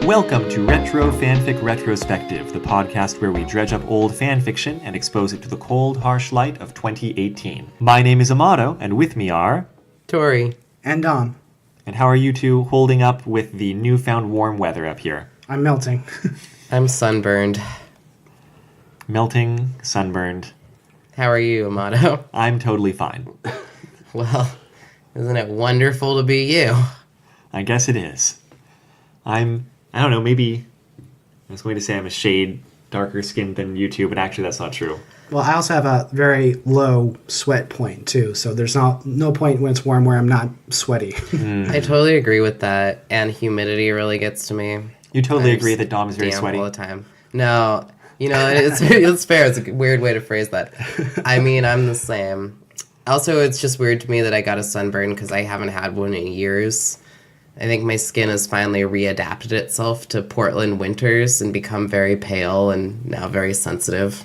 Welcome to Retro Fanfic Retrospective, the podcast where we dredge up old fanfiction and expose it to the cold, harsh light of 2018. My name is Amato, and with me are... Tori. And Dom. And how are you two holding up with the newfound warm weather up here? I'm melting. I'm sunburned. Melting, sunburned. How are you, Amato? I'm totally fine. Well, isn't it wonderful to be you? I guess it is. I don't know, maybe... I was going to say I'm a shade darker skinned than you two, but actually that's not true. Well, I also have a very low sweat point, too, so there's no point when it's warm where I'm not sweaty. I totally agree with that, and humidity really gets to me. You totally agree that Dom is very sweaty? All the time. No, it's fair. It's a weird way to phrase that. I mean, I'm the same. Also, it's just weird to me that I got a sunburn because I haven't had one in years. I think my skin has finally readapted itself to Portland winters and become very pale and now very sensitive.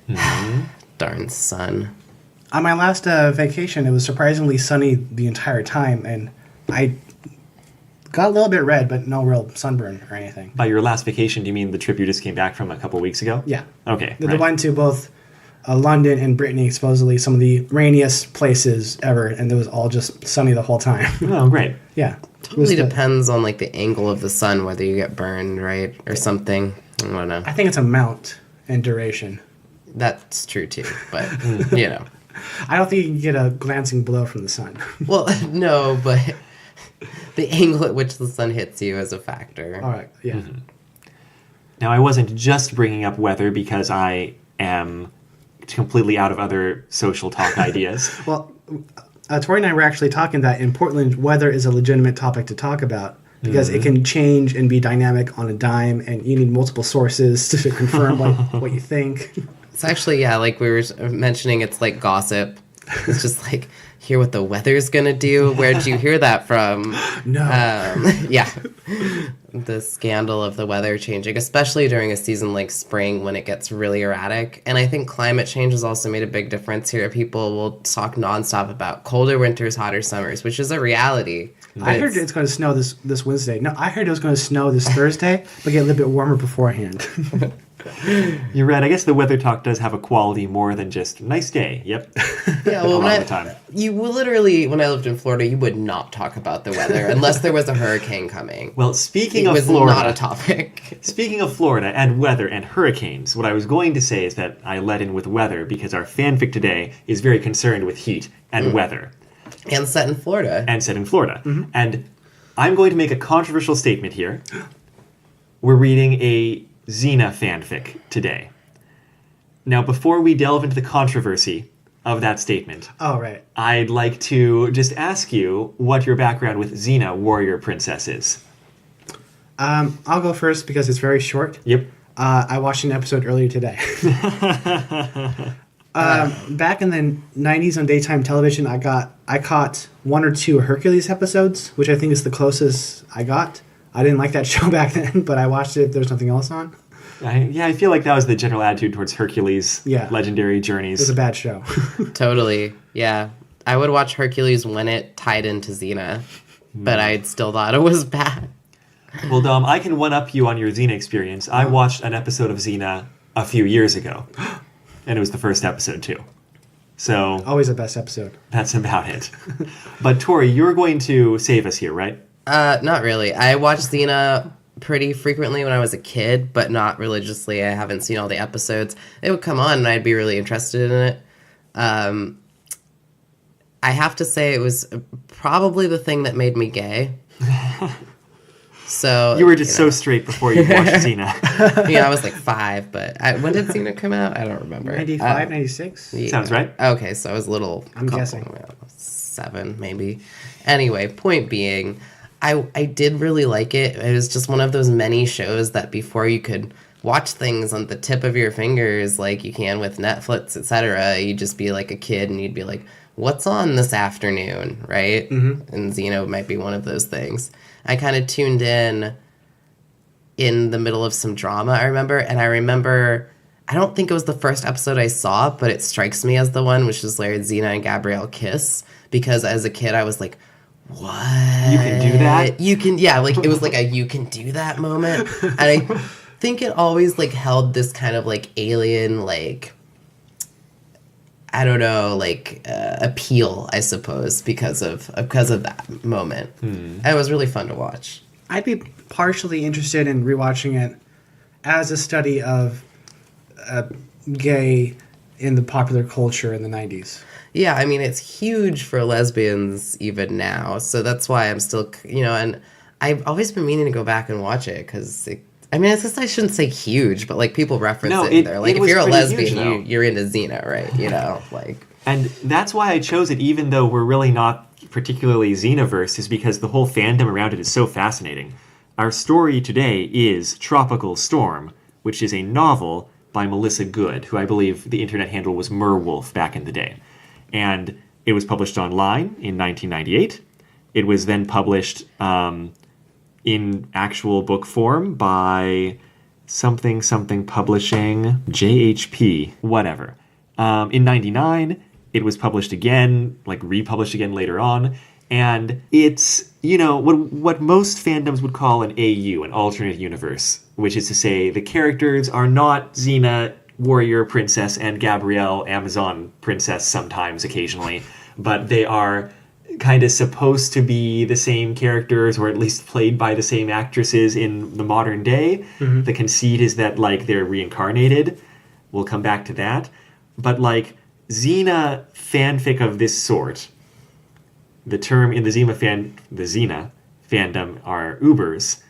Mm-hmm. Darn sun. On my last vacation, it was surprisingly sunny the entire time, and I got a little bit red, but no real sunburn or anything. By your last vacation, do you mean the trip you just came back from a couple weeks ago? Yeah. Okay. The one to both London and Brittany, supposedly some of the rainiest places ever, and it was all just sunny the whole time. Oh, great. Yeah. Totally depends on like the angle of the sun, whether you get burned, right? Or something. I don't know. I think it's amount and duration. That's true too, but you know. I don't think you can get a glancing blow from the sun. Well, no, but the angle at which the sun hits you is a factor. All right, yeah. Mm-hmm. Now, I wasn't just bringing up weather because I am completely out of other social talk ideas. Well, Tori and I were actually talking that in Portland, weather is a legitimate topic to talk about because it can change and be dynamic on a dime, and you need multiple sources to confirm what you think. It's actually, yeah, like we were mentioning, it's like gossip. It's just like, hear what the weather's gonna do. Where'd you hear that from? No. Yeah. The scandal of the weather changing, especially during a season like spring when it gets really erratic. And I think climate change has also made a big difference here. People will talk nonstop about colder winters, hotter summers, which is a reality. I heard it's going to snow this Wednesday. No, I heard it was going to snow this Thursday, but get a little bit warmer beforehand. You're right. I guess the weather talk does have a quality more than just nice day. Yep. Yeah, well, a lot of the time. You will literally, when I lived in Florida, you would not talk about the weather unless there was a hurricane coming. Well, speaking it of was Florida, not a topic. Speaking of Florida and weather and hurricanes, what I was going to say is that I led in with weather because our fanfic today is very concerned with heat and weather. And set in Florida. Mm-hmm. And I'm going to make a controversial statement here. We're reading a Xena fanfic today. Now, before we delve into the controversy of that statement, Right. I'd like to just ask you what your background with Xena, Warrior Princess, is. I'll go first because it's very short. Yep. I watched an episode earlier today. Back in the 90s on daytime television, I caught one or two Hercules episodes, which I think is the closest I got. I didn't like that show back then, but I watched it if there was nothing else on. I feel like that was the general attitude towards Hercules' legendary journeys. It was a bad show. Totally, yeah. I would watch Hercules when it tied into Xena, but I still thought it was bad. Well, Dom, I can one-up you on your Xena experience. I watched an episode of Xena a few years ago, and it was the first episode, too. So Always the best episode. That's about it. But, Tori, you're going to save us here, right? Not really. I watched Xena pretty frequently when I was a kid, but not religiously. I haven't seen all the episodes. It would come on and I'd be really interested in it. I have to say it was probably the thing that made me gay. So you were just so straight before you watched Xena. Yeah, I was like 5, but when did Xena come out? I don't remember. 95, 96? Yeah. Sounds right. Okay, so I was a little... I'm guessing. 7, maybe. Anyway, point being... I did really like it. It was just one of those many shows that before you could watch things on the tip of your fingers like you can with Netflix, etc., you'd just be like a kid and you'd be like, what's on this afternoon, right? Mm-hmm. And Xena might be one of those things. I kind of tuned in the middle of some drama, I remember, I don't think it was the first episode I saw, but it strikes me as the one, which is where Xena and Gabrielle kiss, because as a kid I was like, what? You can do that? You can, yeah, like it was like a you can do that moment. And I think it always like held this kind of like alien, like, I don't know, like appeal, I suppose, because of that moment. And it was really fun to watch. I'd be partially interested in rewatching it as a study of gay in the popular culture in the 90s. Yeah, I mean, it's huge for lesbians even now. So that's why I'm still, and I've always been meaning to go back and watch it because, I guess I shouldn't say huge, but like people reference it in there. Like if you're a lesbian, you're into Xena, right? Like. And that's why I chose it, even though we're really not particularly Xenaverse, is because the whole fandom around it is so fascinating. Our story today is Tropical Storm, which is a novel by Melissa Good, who I believe the internet handle was Merwolf back in the day. And it was published online in 1998. It was then published in actual book form by something publishing, JHP, whatever. In 99, it was published again, like republished again later on. And it's, what most fandoms would call an AU, an alternate universe, which is to say the characters are not Xena, warrior princess, and Gabrielle, Amazon princess sometimes, occasionally, but they are kind of supposed to be the same characters, or at least played by the same actresses in the modern day. Mm-hmm. The conceit is that, like, they're reincarnated. We'll come back to that. But, like, Xena fanfic of this sort, the term in the Xena fandom are Ubers,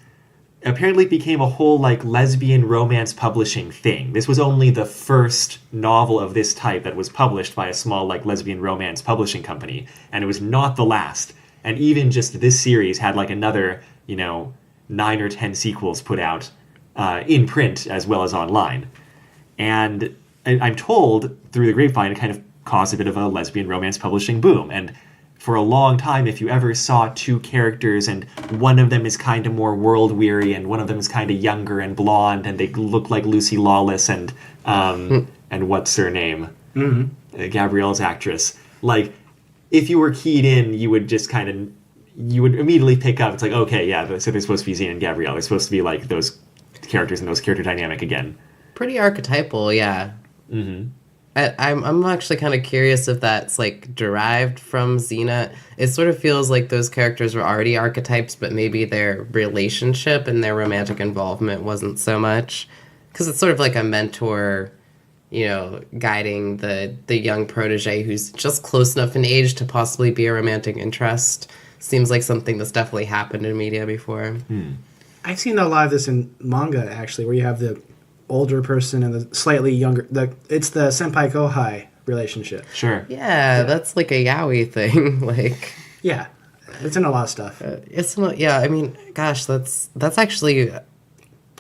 apparently became a whole, like, lesbian romance publishing thing. This was only the first novel of this type that was published by a small, like, lesbian romance publishing company, and it was not the last. And even just this series had, like, another, 9 or 10 sequels put out in print as well as online. And I'm told, through the grapevine, it kind of caused a bit of a lesbian romance publishing boom. And for a long time, if you ever saw two characters and one of them is kind of more world-weary and one of them is kind of younger and blonde and they look like Lucy Lawless and what's her name? Mm-hmm. Gabrielle's actress. Like, if you were keyed in, you would just you would immediately pick up, it's like, okay, yeah, so they're supposed to be Xena and Gabrielle. They're supposed to be like those characters and those character dynamic again. Pretty archetypal, yeah. Mm-hmm. I'm actually kind of curious if that's, like, derived from Xena. It sort of feels like those characters were already archetypes, but maybe their relationship and their romantic involvement wasn't so much. Because it's sort of like a mentor, guiding the young protege who's just close enough in age to possibly be a romantic interest. Seems like something that's definitely happened in media before. I've seen a lot of this in manga, actually, where you have the older person and the slightly younger. It's the senpai kohai relationship. Sure. Yeah, that's like a yaoi thing. Like, yeah, it's in a lot of stuff. It's not. Yeah, I mean, gosh, that's actually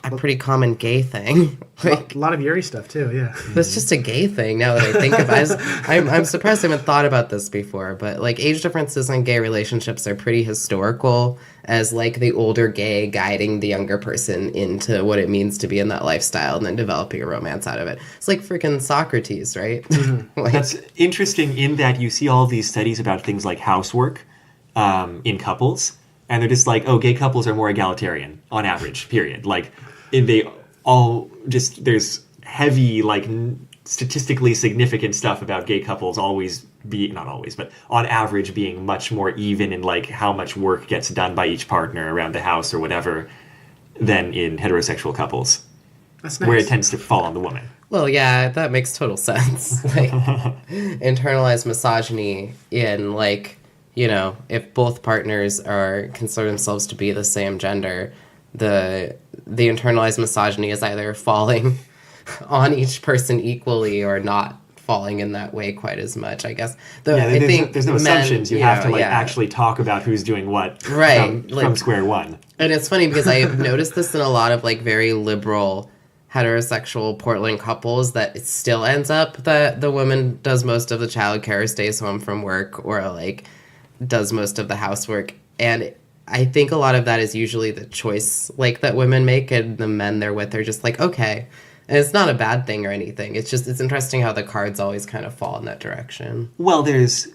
a pretty common gay thing. Like, a lot of Yuri stuff too. Yeah, that's just a gay thing. Now that I think about it, I'm surprised I haven't thought about this before. But like, age differences in gay relationships are pretty historical. As like the older gay guiding the younger person into what it means to be in that lifestyle and then developing a romance out of it. It's like freaking Socrates, right? Mm-hmm. Like, that's interesting in that you see all these studies about things like housework in couples, and they're just like, oh, gay couples are more egalitarian on average, period. Like, they all just, there's heavy, like, statistically significant stuff about gay couples always not always, but on average being much more even in, like, how much work gets done by each partner around the house or whatever than in heterosexual couples. That's nice. Where it tends to fall on the woman. Well, yeah, that makes total sense. Like, internalized misogyny in, like, if both partners consider themselves to be the same gender, the internalized misogyny is either falling on each person equally or not falling in that way quite as much, I guess. I think there's no assumptions. You have to actually talk about who's doing what from square one. And it's funny because I've noticed this in a lot of, like, very liberal heterosexual Portland couples, that it still ends up that the woman does most of the childcare, stays home from work, or, like, does most of the housework. And I think a lot of that is usually the choice, like, that women make, and the men they're with are just like, okay. And it's not a bad thing or anything. It's just, it's interesting how the cards always kind of fall in that direction. Well, there's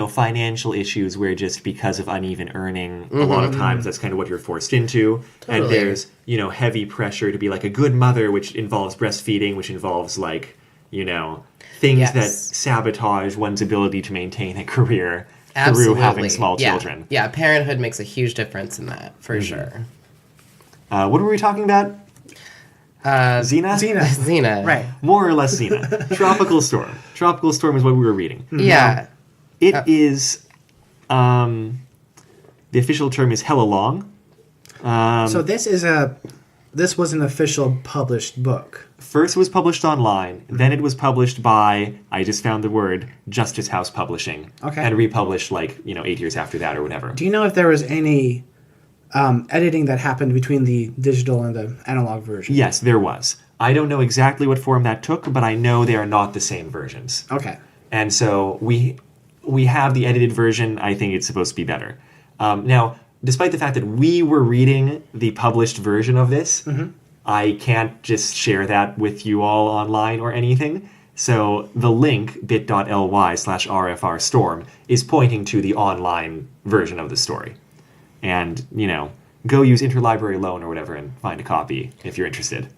financial issues where just because of uneven earning, a lot of times that's kind of what you're forced into. Totally. And there's, heavy pressure to be like a good mother, which involves breastfeeding, which involves like, things Yes. that sabotage one's ability to maintain a career Absolutely. through having small Yeah. children. Yeah, parenthood makes a huge difference in that, for sure. What were we talking about? Xena? Xena. Right. More or less Xena. Tropical Storm. Tropical Storm is what we were reading. Yeah. It is, the official term is hella long. So this was an official published book. First it was published online, then it was published by, I just found the word, Justice House Publishing. Okay. And republished 8 years after that or whatever. Do you know if there was any editing that happened between the digital and the analog version? Yes, there was. I don't know exactly what form that took, but I know they are not the same versions. Okay. And so we have the edited version. I think it's supposed to be better. Now, despite the fact that we were reading the published version of this, I can't just share that with you all online or anything. So the link, bit.ly/rfrstorm, is pointing to the online version of the story. And, go use interlibrary loan or whatever and find a copy if you're interested. You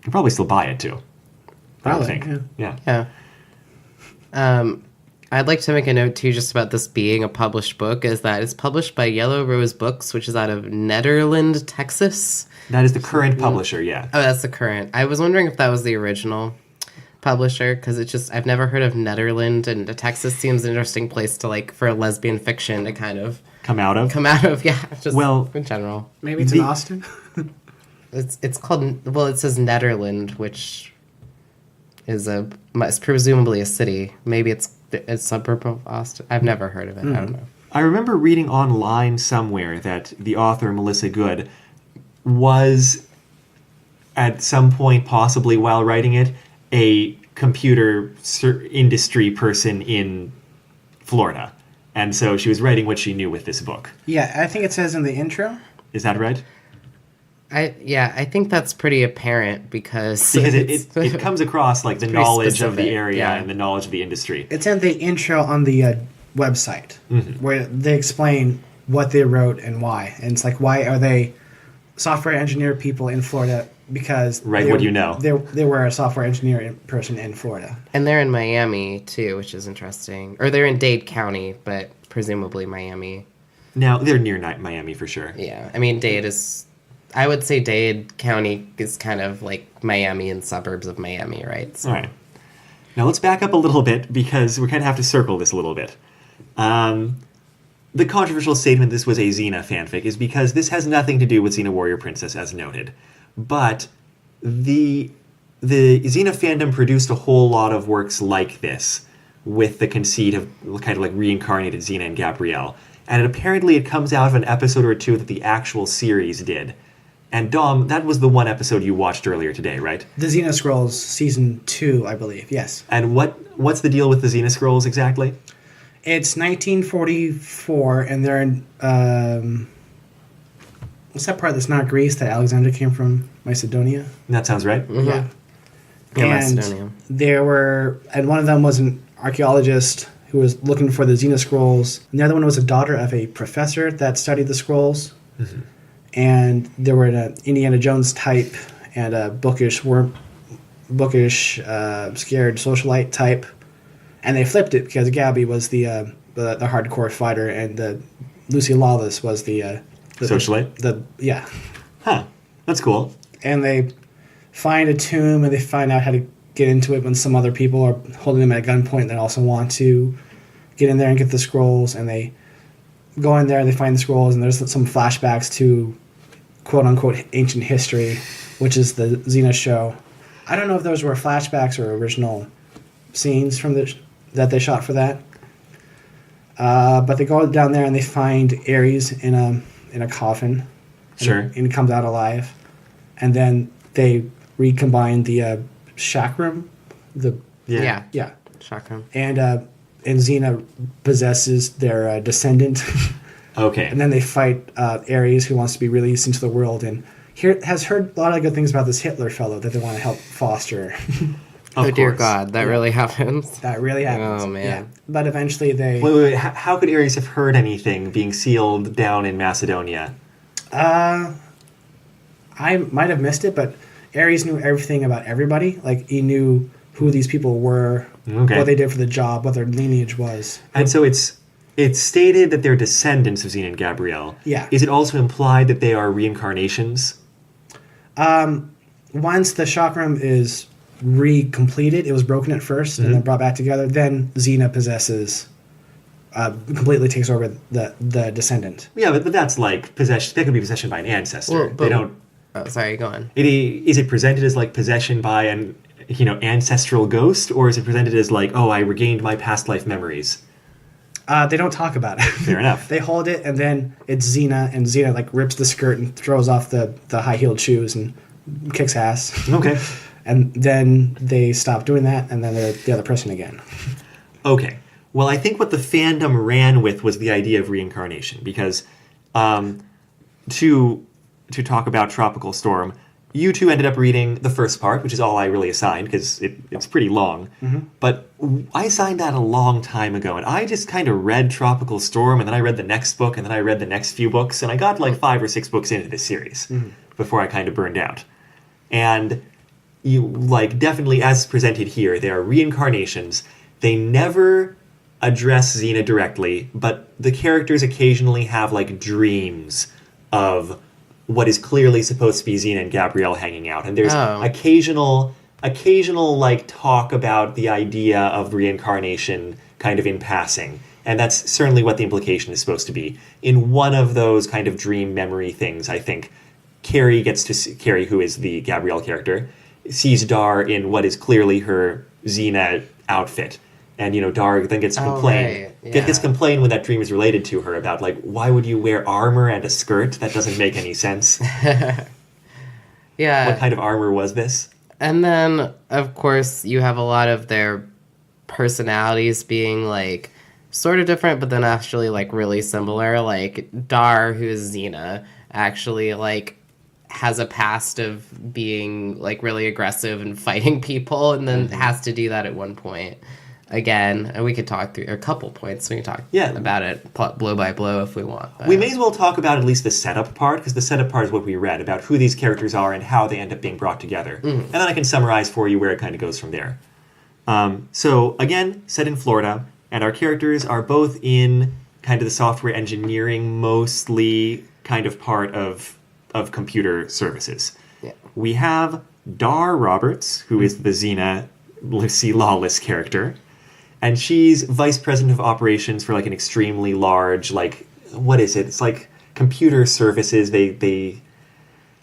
can probably still buy it, too. I would Probably, think. Yeah. Yeah. I'd like to make a note, too, just about this being a published book, is that it's published by Yellow Rose Books, which is out of Nederland, Texas. That is the current publisher, yeah. Oh, that's the current. I was wondering if that was the original publisher, because I've never heard of Nederland, and Texas seems an interesting place to, for a lesbian fiction to kind of Come out of? come out of, just Well, in general. Maybe it's in Austin? It's called, well, it says Nederland, which is it's presumably a city. Maybe it's a suburb of Austin. I've never heard of it. I don't know. I remember reading online somewhere that the author, Melissa Good, was, at some point, possibly while writing it, a computer industry person in Florida. And so she was writing what she knew with this book. Yeah, I think it says in the intro. Is that right? I think that's pretty apparent because it comes across the knowledge of specific, the area yeah. and the knowledge of the industry. It's in the intro on the website where they explain what they wrote and why. And it's why are they software engineer people in Florida? Because Right, what do you know? They were a software engineering person in Florida. And they're in Miami too, which is interesting. Or they're in Dade County, but presumably Miami. Now, they're near Miami for sure. Yeah, I mean Dade is. I would say Dade County is kind of like Miami and suburbs of Miami, right? So. All right. Now let's back up a little bit because we kind of have to circle this a little bit. The controversial statement this was a Xena fanfic is because this has nothing to do with Xena Warrior Princess, as noted. But the Xena fandom produced a whole lot of works like this with the conceit of kind of reincarnated Xena and Gabrielle. And apparently it comes out of an episode or two that the actual series did. And Dom, that was the one episode you watched earlier today, right? The Xena Scrolls Season 2, I believe, yes. And what's the deal with the Xena Scrolls exactly? It's 1944, and they're in... what's that part that's not Greece that Alexander came from? Macedonia? That sounds right. Mm-hmm. Yeah. Yeah, And Macedonia. and one of them was an archaeologist who was looking for the Xena Scrolls. And the other one was a daughter of a professor that studied the scrolls. Mm-hmm. And there were an Indiana Jones type and a bookish, scared socialite type. And they flipped it because Gabby was the hardcore fighter, and Lucy Lawless was the Socialite? Yeah. Huh. That's cool. And they find a tomb, and they find out how to get into it when some other people are holding them at gunpoint that also want to get in there and get the scrolls. And they go in there, and they find the scrolls, and there's some flashbacks to quote-unquote ancient history, which is the Xena show. I don't know if those were flashbacks or original scenes from that they shot for that. But they go down there, and they find Ares in a coffin. Sure. And he comes out alive. And then they recombine the Chakram. Yeah. Yeah. Chakram. And Xena possesses their descendant. Okay. And then they fight Ares, who wants to be released into the world, and has heard a lot of good things about this Hitler fellow that they want to help foster. Of Oh dear course. God, that really happens. That really happens. Oh, man. Yeah. But eventually they. Wait. How could Ares have heard anything being sealed down in Macedonia? I might have missed it, but Ares knew everything about everybody. Like, he knew who these people were, Okay. what they did for the job, what their lineage was. And so it's stated that they're descendants of Xena and Gabrielle. Yeah. Is it also implied that they are reincarnations? Once the chakram is recompleted, it was broken at 1st and then brought back together, then Xena possesses, completely takes over the descendant. Yeah, but that's like possession. That could be possession by an ancestor. Well, They don't. Oh, sorry, go on. Is it presented as like possession by an ancestral ghost, or is it presented as like, oh, I regained my past life memories? They don't talk about it. Fair enough. They hold it, and then it's Xena, and Xena like rips the skirt and throws off the high-heeled shoes and kicks ass. Okay. And then they stop doing that, and then they're the other person again. Okay. Well, I think what the fandom ran with was the idea of reincarnation, because to talk about Tropical Storm, you two ended up reading the first part, which is all I really assigned, because it's pretty long. But I assigned that a long time ago, and I just kind of read Tropical Storm, and then I read the next book, and then I read the next few books, and I got like 5 or 6 books into this series before I kind of burned out. And you, like, definitely as presented here, they are reincarnations. They never address Xena directly, but the characters occasionally have like dreams of what is clearly supposed to be Xena and Gabrielle hanging out, and there's occasional like talk about the idea of reincarnation kind of in passing, and that's certainly what the implication is supposed to be. In one of those kind of dream memory things, I think Carrie gets to see, Carrie, who is the Gabrielle character, sees Dar in what is clearly her Xena outfit. And, Dar then gets to complain. Right. Yeah. Gets complain when that dream is related to her about, like, why would you wear armor and a skirt? That doesn't make any sense. Yeah. What kind of armor was this? And then, of course, you have a lot of their personalities being, like, sort of different, but then actually, like, really similar. Like, Dar, who is Xena, actually, like, has a past of being, like, really aggressive and fighting people, and then has to do that at one point. Again, and we could talk through a couple points. We can talk about it blow by blow if we want. But. We may as well talk about at least the setup part, because the setup part is what we read, about who these characters are and how they end up being brought together. And then I can summarize for you where it kind of goes from there. So, again, set in Florida, and our characters are both in kind of the software engineering, mostly kind of part of computer services. Yeah. We have Dar Roberts, who is the Xena Lucy Lawless character. And she's vice president of operations for like an extremely large, like, what is it? It's like computer services.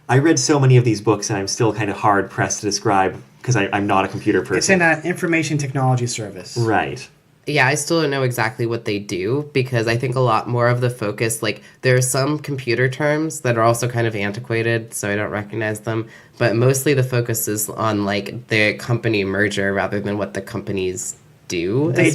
I read so many of these books, and I'm still kind of hard pressed to describe because I'm not a computer person. It's an information technology service. Right. Yeah, I still don't know exactly what they do, because I think a lot more of the focus, like, there are some computer terms that are also kind of antiquated, so I don't recognize them, but mostly the focus is on, like, the company merger rather than what the companies do. They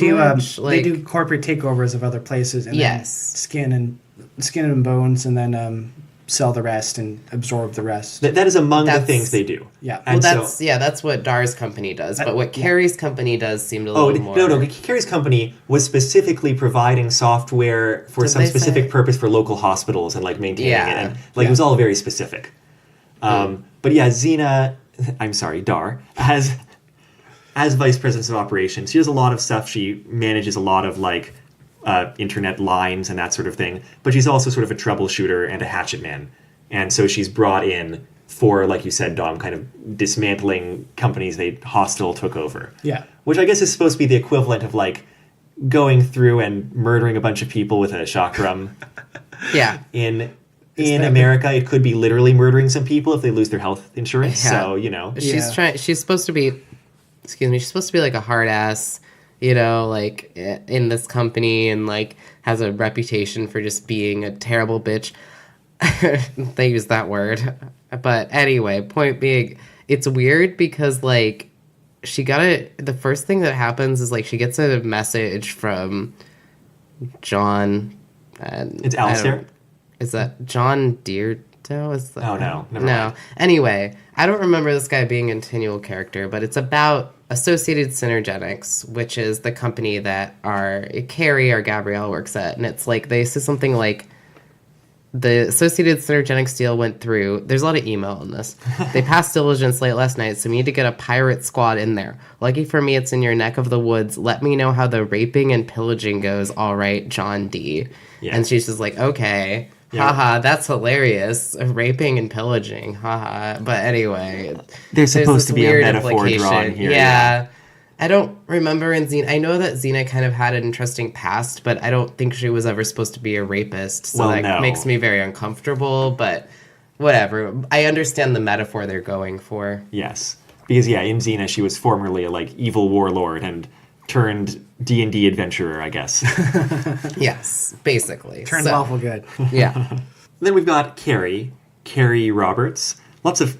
Like, do corporate takeovers of other places, and Yes. then skin and bones, and then sell the rest and absorb the rest. That is among the That's- things they do. Yeah. And Well, so, that's what Dar's company does, but what yeah. Carrie's company does seemed a little more... no. Carrie's company was specifically providing software for Did some they specific say- purpose for local hospitals and like maintaining Yeah. it. And like it was all very specific. But yeah, Dar, as vice president of operations, she does a lot of stuff. She manages a lot of like internet lines and that sort of thing. But she's also sort of a troubleshooter and a hatchet man. And so she's brought in for, like you said, Dom, kind of dismantling companies Hostel took over. Yeah. Which I guess is supposed to be the equivalent of like going through and murdering a bunch of people with a chakram. Yeah. In America, it could be literally murdering some people if they lose their health insurance. Yeah. So, She's supposed to be, she's supposed to be like a hard ass, like in this company, and like has a reputation for just being a terrible bitch. They use that word. But anyway, point being, it's weird because like the first thing that happens is like she gets a message from John. It's Alistair? Is that John Deerto? Oh, no. Never No. mind. Anyway, I don't remember this guy being a continual character, but it's about Associated Synergenics, which is the company that Carrie or Gabrielle works at. And it's like, they say something like, the Associated Synergenics deal went through. There's a lot of email in this. They passed diligence late last night, so we need to get a pirate squad in there. Lucky for me, it's in your neck of the woods. Let me know how the raping and pillaging goes. All right, John D. Yeah. And she's just like, okay. Yeah. Haha, that's hilarious. Raping and pillaging. Haha. But anyway. There's supposed this to be a weird metaphor implication. drawn here. Yeah. I don't remember in Xena. I know that Xena kind of had an interesting past, but I don't think she was ever supposed to be a rapist. So Well, that no. makes me very uncomfortable, but whatever. I understand the metaphor they're going for. Yes. Because, yeah, in Xena, she was formerly a, like, evil warlord and turned D&D adventurer, I guess. Yes, basically. Turned So, awful good. Yeah. Then we've got Carrie Roberts. Lots of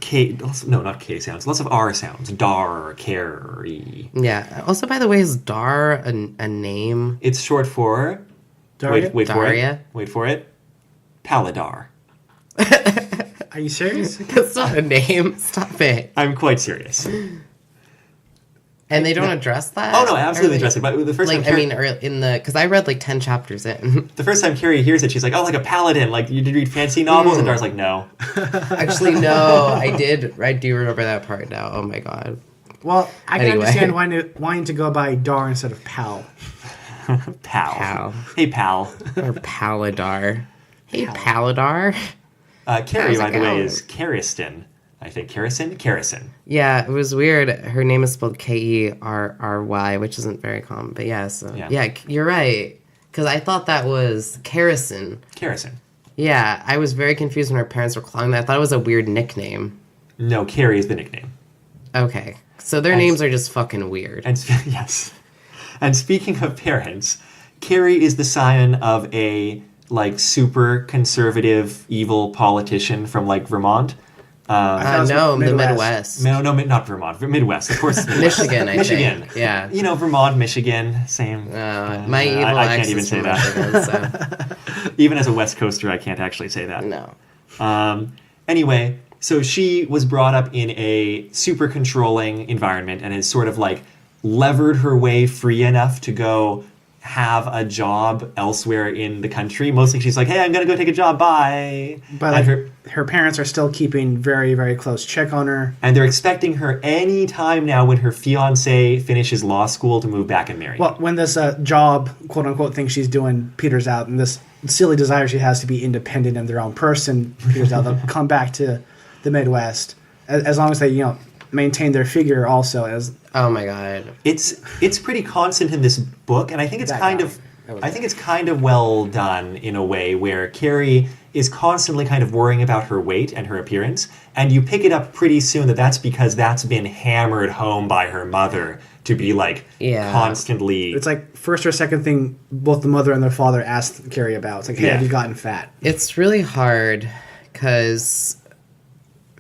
not K sounds. Lots of R sounds. Dar, Carrie. Yeah. Also, by the way, is Dar a name? It's short for... Daria? Wait for Daria? it. Wait for it. Paladar. Are you serious? That's not a name. Stop it. I'm quite serious. And they don't address that? Oh, no, I absolutely Or, address it. But the first time... because I read like 10 chapters in. The first time Carrie hears it, she's like, oh, like a paladin. Like, you did read fancy novels? And Dar's like, no. Actually, no, I did. I do remember that part now. Oh my god. Well, I can Anyway. understand wanting to go by Dar instead of Pal. Pal. Hey, pal. Or Paladar. Hey, Paladar. Carrie, I was by like, the way, oh. is Cariston. I think Carison. Yeah, it was weird. Her name is spelled Kerry, which isn't very common. But yeah, so yeah you're right. Because I thought that was Carison. Yeah, I was very confused when her parents were calling that. I thought it was a weird nickname. No, Carrie is the nickname. Okay, so their names are just fucking weird. And yes. And speaking of parents, Carrie is the scion of a like super conservative evil politician from like Vermont. No, the Midwest. No, not Vermont. Midwest, of course. Midwest. Michigan, I Michigan. think. Yeah. You know, Vermont, Michigan, same. My evil I ex can't even is say from that. Michigan, so Even as a West Coaster, I can't actually say that. no. Anyway, so she was brought up in a super controlling environment and has sort of like levered her way free enough to go have a job elsewhere in the country. Mostly she's like, hey, I'm going to go take a job, bye. But like, her parents are still keeping very, very close check on her. And they're expecting her any time now when her fiancé finishes law school to move back and marry. Well, when this job, quote-unquote, thing she's doing peters out, and this silly desire she has to be independent and their own person peters out, they'll come back to the Midwest, as long as they, maintain their figure also as... Oh my god. It's pretty constant in this book, and I think it's kind of well done in a way where Carrie is constantly kind of worrying about her weight and her appearance, and you pick it up pretty soon that that's because that's been hammered home by her mother to be like constantly. It's like first or second thing both the mother and the father asked Carrie about. It's like, hey, have you gotten fat? It's really hard because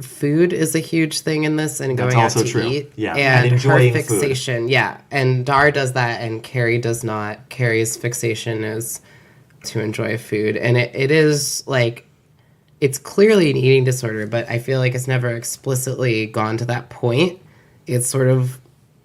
food is a huge thing in this, and going out to eat. Yeah, and enjoying her fixation. Food. Yeah, and Dar does that, and Carrie does not. Carrie's fixation is to enjoy food, and it is like it's clearly an eating disorder, but I feel like it's never explicitly gone to that point. It's sort of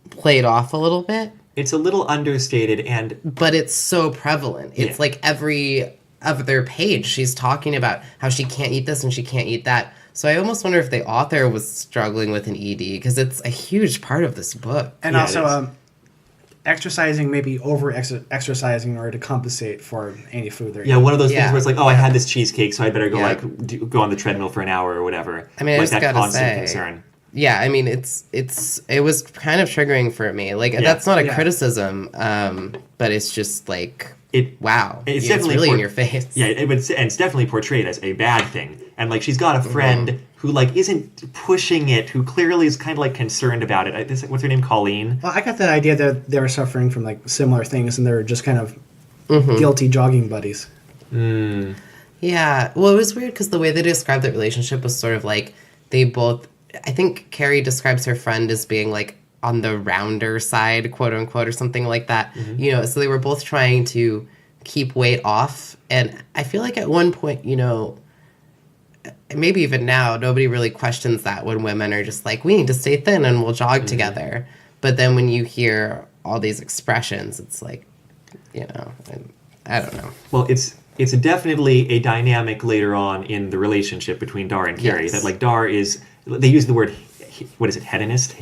played off a little bit. It's a little understated, but it's so prevalent. It's like every other page she's talking about how she can't eat this and she can't eat that. So I almost wonder if the author was struggling with an ED, because it's a huge part of this book. And also exercising, maybe over-exercising in order to compensate for any food they're eating. One of those things where it's like, I had this cheesecake, so I better go go on the treadmill for an hour or whatever. I mean, I just that gotta say, concern. Yeah, I mean, it was kind of triggering for me. Like, that's not a criticism, but it's just like... Wow. It's definitely really in your face. Yeah, and it's definitely portrayed as a bad thing. And like she's got a friend who like isn't pushing it, who clearly is kind of like concerned about it. What's her name? Colleen. Well, I got the idea that they were suffering from like similar things, and they were just kind of guilty jogging buddies. Mm. Yeah. Well, it was weird because the way they described the relationship was sort of like they both. I think Carrie describes her friend as being like on the rounder side, quote unquote, or something like that. Mm-hmm. So they were both trying to keep weight off. And I feel like at one point, maybe even now, nobody really questions that when women are just like, we need to stay thin and we'll jog together. But then when you hear all these expressions, it's like, you know, I don't know. Well, it's definitely a dynamic later on in the relationship between Dar and Carrie. Yes. That like Dar is, they use the word, what is it, hedonist?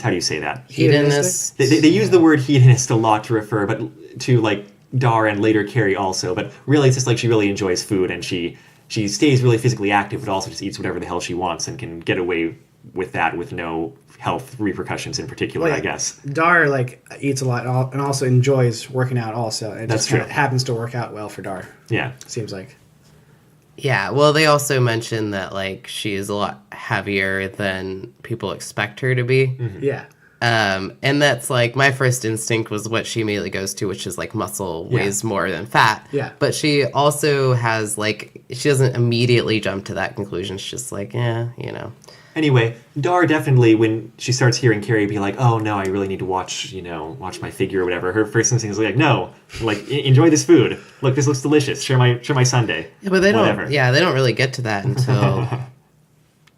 How do you say that? Hedonist. They use the word hedonist a lot to refer, but to like Dar and later Carrie also. But really, it's just like she really enjoys food and she stays really physically active, but also just eats whatever the hell she wants and can get away with that with no health repercussions in particular, Well, yeah. I guess. Dar like eats a lot and also enjoys working out. Also, it That's just kinda true. happens to work out well for Dar. Yeah. Seems like. Yeah, well, they also mentioned that, like, she is a lot heavier than people expect her to be. Yeah. And that's, like, my first instinct was what she immediately goes to, which is, like, muscle weighs more than fat. Yeah. But she also has, like, she doesn't immediately jump to that conclusion. She's just like, yeah, you know. Anyway, Dar definitely, when she starts hearing Carrie be like, "Oh no, I really need to watch my figure or whatever," her first instinct is like, "No, like enjoy this food. Look, this looks delicious. Share my sundae." Yeah, but they Whatever. don't. Yeah, they don't really get to that until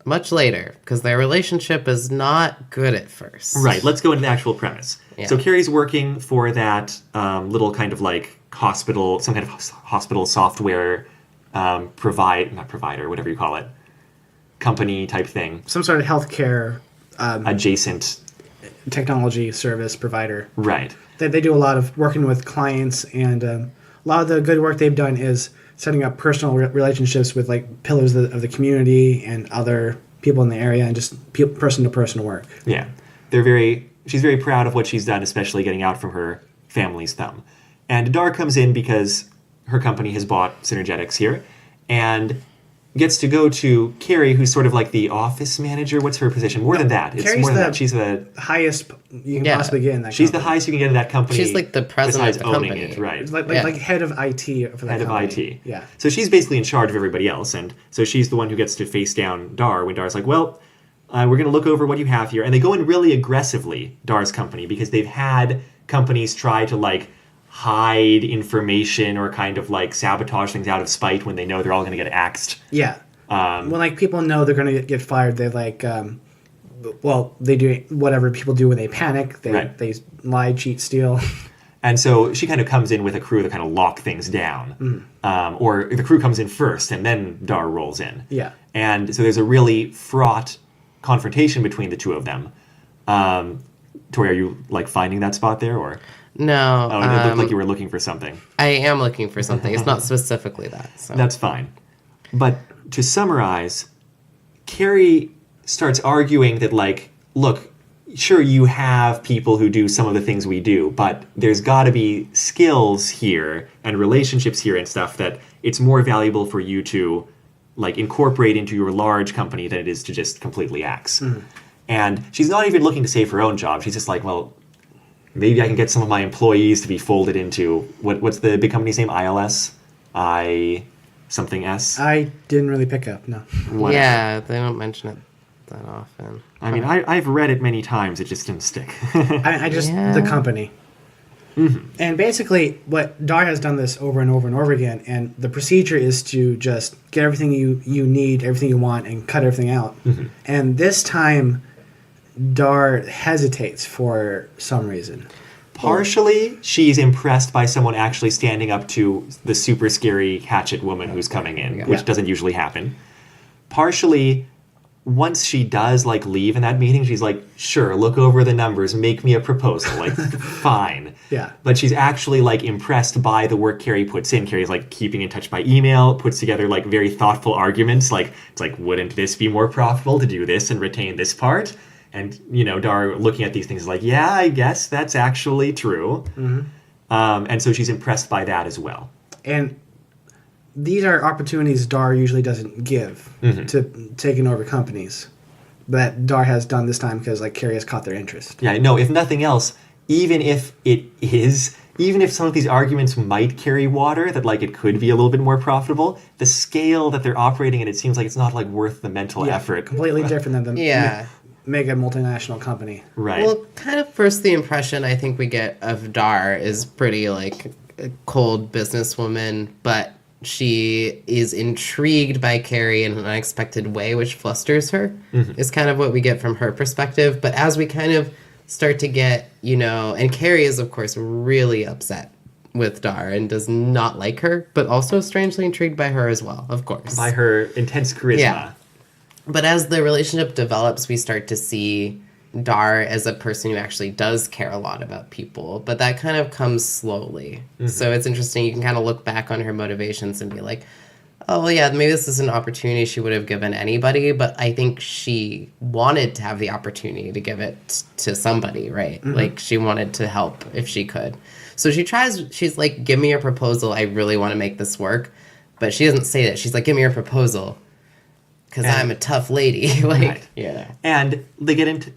much later because their relationship is not good at first. Right. Let's go into the actual premise. Yeah. So Carrie's working for that little kind of like hospital, some kind of hospital software not provider, whatever you call it, company type thing, Some sort of healthcare adjacent. technology service provider. Right. They do a lot of working with clients, and a lot of the good work they've done is setting up personal relationships with like pillars of the community and other people in the area, and just person to person work. Yeah. She's very proud of what she's done, especially getting out from her family's thumb. And Dar comes in because her company has bought Synergetics here and gets to go to Carrie, who's sort of like the office manager. What's her position? More than that. It's Carrie's more than the that. She's the highest you can Yeah. possibly get in that. she's the company. highest you can get in that company. She's like the president of besides the owning company. it, right? It's like Yeah. head of IT for that Head of company. IT. Yeah. So she's basically in charge of everybody else, and so she's the one who gets to face down Dar when Dar's like, "Well, we're going to look over what you have here," and they go in really aggressively, Dar's company, because they've had companies try to like hide information or kind of like sabotage things out of spite when they know they're all going to get axed. Yeah. When like people know they're going to get fired, they like, they do whatever people do when they panic. They Right. they lie, cheat, steal. And so she kind of comes in with a crew that kind of lock things down. Or the crew comes in first and then Dar rolls in. Yeah. And so there's a really fraught confrontation between the two of them. Tori, are you like finding that spot there or? No. Oh, it looked like you were looking for something. I am looking for something. It's not specifically that. So. That's fine. But to summarize, Carrie starts arguing that, like, look, sure, you have people who do some of the things we do, but there's got to be skills here and relationships here and stuff that it's more valuable for you to, like, incorporate into your large company than it is to just completely axe. And she's not even looking to save her own job. She's just like, well, maybe I can get some of my employees to be folded into, what's the big company's name? ILS? Something S? I didn't really pick up. No. Whatever. Yeah, they don't mention it that often. I mean, I've read it many times. It just didn't stick. I just Yeah. the company. And basically, what Dar has done this over and over and over again, and the procedure is to just get everything you need, everything you want, and cut everything out. And this time, Dar hesitates for some reason. Partially, she's impressed by someone actually standing up to the super scary hatchet woman who's coming in, which Yeah. doesn't usually happen. Partially, once she does like leave in that meeting, she's like, sure, look over the numbers, make me a proposal, like fine. Yeah. But she's actually like impressed by the work Carrie puts in. Carrie's like keeping in touch by email, puts together like very thoughtful arguments, like it's like, wouldn't this be more profitable to do this and retain this part? And, Dar looking at these things is like, yeah, I guess that's actually true. And so she's impressed by that as well. And these are opportunities Dar usually doesn't give to taking over companies. That Dar has done this time because like Carrie has caught their interest. Yeah, no, if nothing else, even if some of these arguments might carry water, that like it could be a little bit more profitable, the scale that they're operating at, it seems like it's not like worth the mental effort. Completely different than the Yeah. mega multinational company. Right. Well, kind of first the impression I think we get of Dar is pretty like a cold businesswoman, but she is intrigued by Carrie in an unexpected way, which flusters her. Is kind of what we get from her perspective. But as we kind of start to get, and Carrie is, of course, really upset with Dar and does not like her, but also strangely intrigued by her as well, of course. By her intense charisma. Yeah. But as the relationship develops, we start to see Dar as a person who actually does care a lot about people, but that kind of comes slowly. So it's interesting. You can kind of look back on her motivations and be like, oh, well, yeah, maybe this is an opportunity she would have given anybody, but I think she wanted to have the opportunity to give it to somebody, right? Like, she wanted to help if she could. So she's like, give me your proposal. I really want to make this work. But she doesn't say that. She's like, give me your proposal. Because I'm a tough lady. Right. Yeah. And they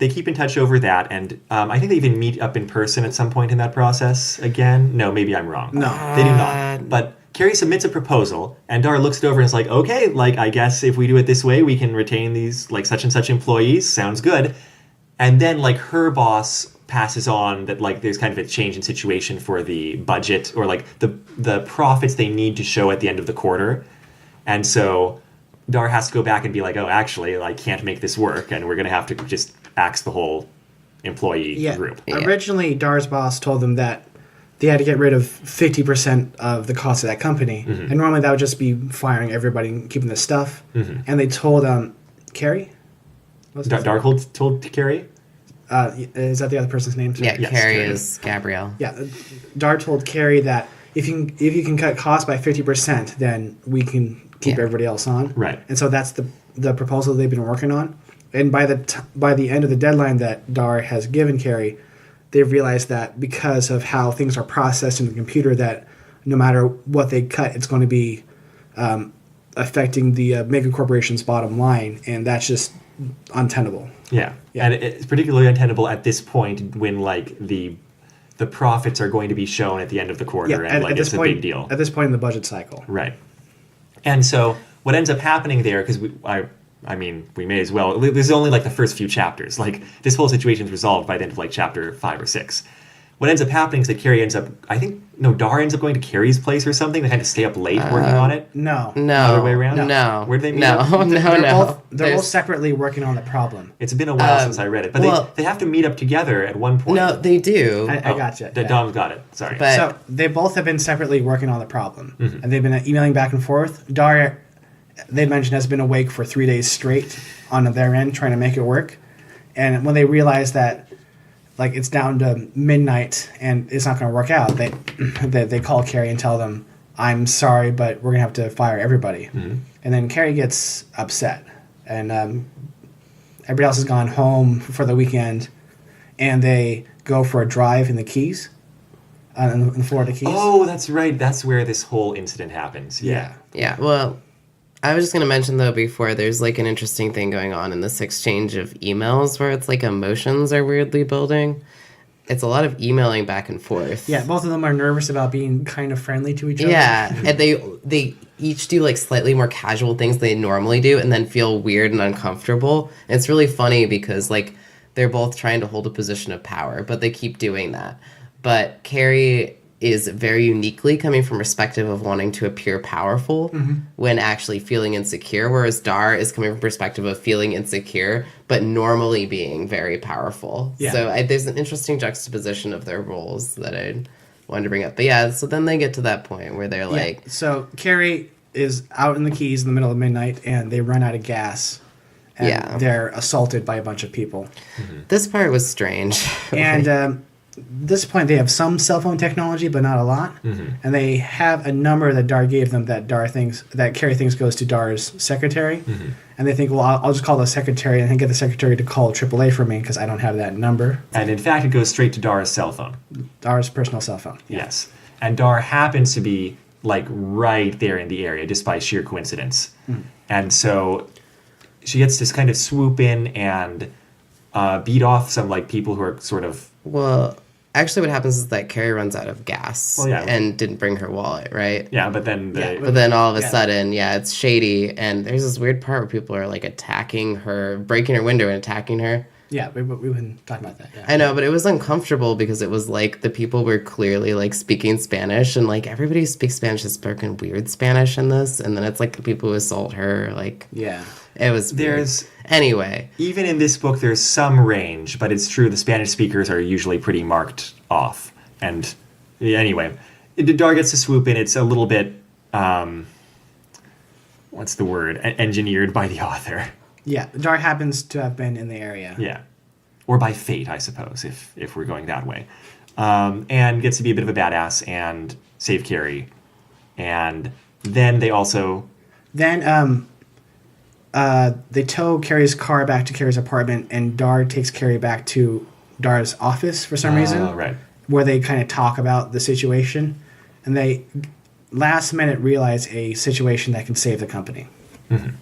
keep in touch over that, and I think they even meet up in person at some point in that process again. No, maybe I'm wrong. No. They do not. But Carrie submits a proposal, and Dar looks it over and is like, okay, like, I guess if we do it this way, we can retain these, like, such and such employees. Sounds good. And then, like, her boss passes on that, like, there's kind of a change in situation for the budget, or, like, the profits they need to show at the end of the quarter. And so Dar has to go back and be like, oh, actually, I can't make this work, and we're going to have to just axe the whole employee group. Yeah. Originally, Dar's boss told them that they had to get rid of 50% of the cost of that company. And normally that would just be firing everybody and keeping the stuff. And they told Carrie? Dar told Carrie? Is that the other person's name? Yeah, Yes, Carrie Carrie. is Gabrielle. Yeah, Dar told Carrie that if you can cut costs by 50%, then we can keep everybody else on. Right. And so that's the proposal they've been working on. And by the end of the deadline that Dar has given Carrie, they've realized that because of how things are processed in the computer, that no matter what they cut, it's going to be affecting the mega corporation's bottom line, and that's just untenable. Yeah. And it's particularly untenable at this point when, like, the profits are going to be shown at the end of the quarter, and, like, it's a big deal. At this point in the budget cycle. Right. And so what ends up happening there, because I mean, we may as well. This is only like the first few chapters. Like, this whole situation is resolved by the end of like chapter 5 or 6. What ends up happening is that Carrie ends up, Dar ends up going to Carrie's place or something. They had to stay up late working on it. No. Other way around? No. Where do they meet No, up? They're both separately working on the problem. It's been a while since I read it. But they have to meet up together at one point. No, they do. I gotcha. Dom's got it. Sorry. But- So they both have been separately working on the problem. And they've been emailing back and forth. Dar, they mentioned, has been awake for 3 days straight on their end trying to make it work. And when they realize that, like, it's down to midnight and it's not going to work out, they call Carrie and tell them, I'm sorry, but we're going to have to fire everybody. And then Carrie gets upset. And everybody else has gone home for the weekend, and they go for a drive in the Keys, in the Florida Keys. Oh, that's right. That's where this whole incident happens. Yeah. Yeah, well, I was just going to mention, though, before, there's, like, an interesting thing going on in this exchange of emails where it's, like, emotions are weirdly building. It's a lot of emailing back and forth. Yeah, both of them are nervous about being kind of friendly to each other. Yeah, and they each do, like, slightly more casual things they normally do and then feel weird and uncomfortable. And it's really funny because, like, they're both trying to hold a position of power, but they keep doing that. But Carrie is very uniquely coming from perspective of wanting to appear powerful when actually feeling insecure, whereas Dar is coming from perspective of feeling insecure but normally being very powerful. Yeah. So there's an interesting juxtaposition of their roles that I wanted to bring up. But yeah, so then they get to that point where they're like... So Carrie is out in the Keys in the middle of midnight, and they run out of gas. And they're assaulted by a bunch of people. This part was strange. And... at this point, they have some cell phone technology, but not a lot. And they have a number that Dar gave them that Carrie thinks goes to Dar's secretary. And they think, well, I'll just call the secretary and get the secretary to call AAA for me because I don't have that number. And in fact, it goes straight to Dar's cell phone. Dar's personal cell phone. Yeah. Yes. And Dar happens to be, like, right there in the area, just by sheer coincidence. And so she gets to kind of swoop in and beat off some, like, people who are sort of... Well, actually what happens is that Carrie runs out of gas and didn't bring her wallet, right? Yeah, but then... But then all of a sudden, it's shady, and there's this weird part where people are, like, attacking her, breaking her window and attacking her. Yeah, we've been talking about that. Yeah. I know, but it was uncomfortable because it was like the people were clearly like speaking Spanish, and like everybody who speaks Spanish has spoken weird Spanish in this, and then it's like the people who assault her, like Yeah. it was weird. Anyway. Even in this book, there's some range, but it's true the Spanish speakers are usually pretty marked off. And anyway, Dar gets to swoop in. It's a little bit, what's the word? Engineered by the author. Yeah, Dar happens to have been in the area. Yeah. Or by fate, I suppose, if we're going that way. And gets to be a bit of a badass and save Carrie. And then they also... Then they tow Carrie's car back to Carrie's apartment, and Dar takes Carrie back to Dar's office for some reason. Right. Where they kind of talk about the situation. And they last minute realize a situation that can save the company. Mm-hmm.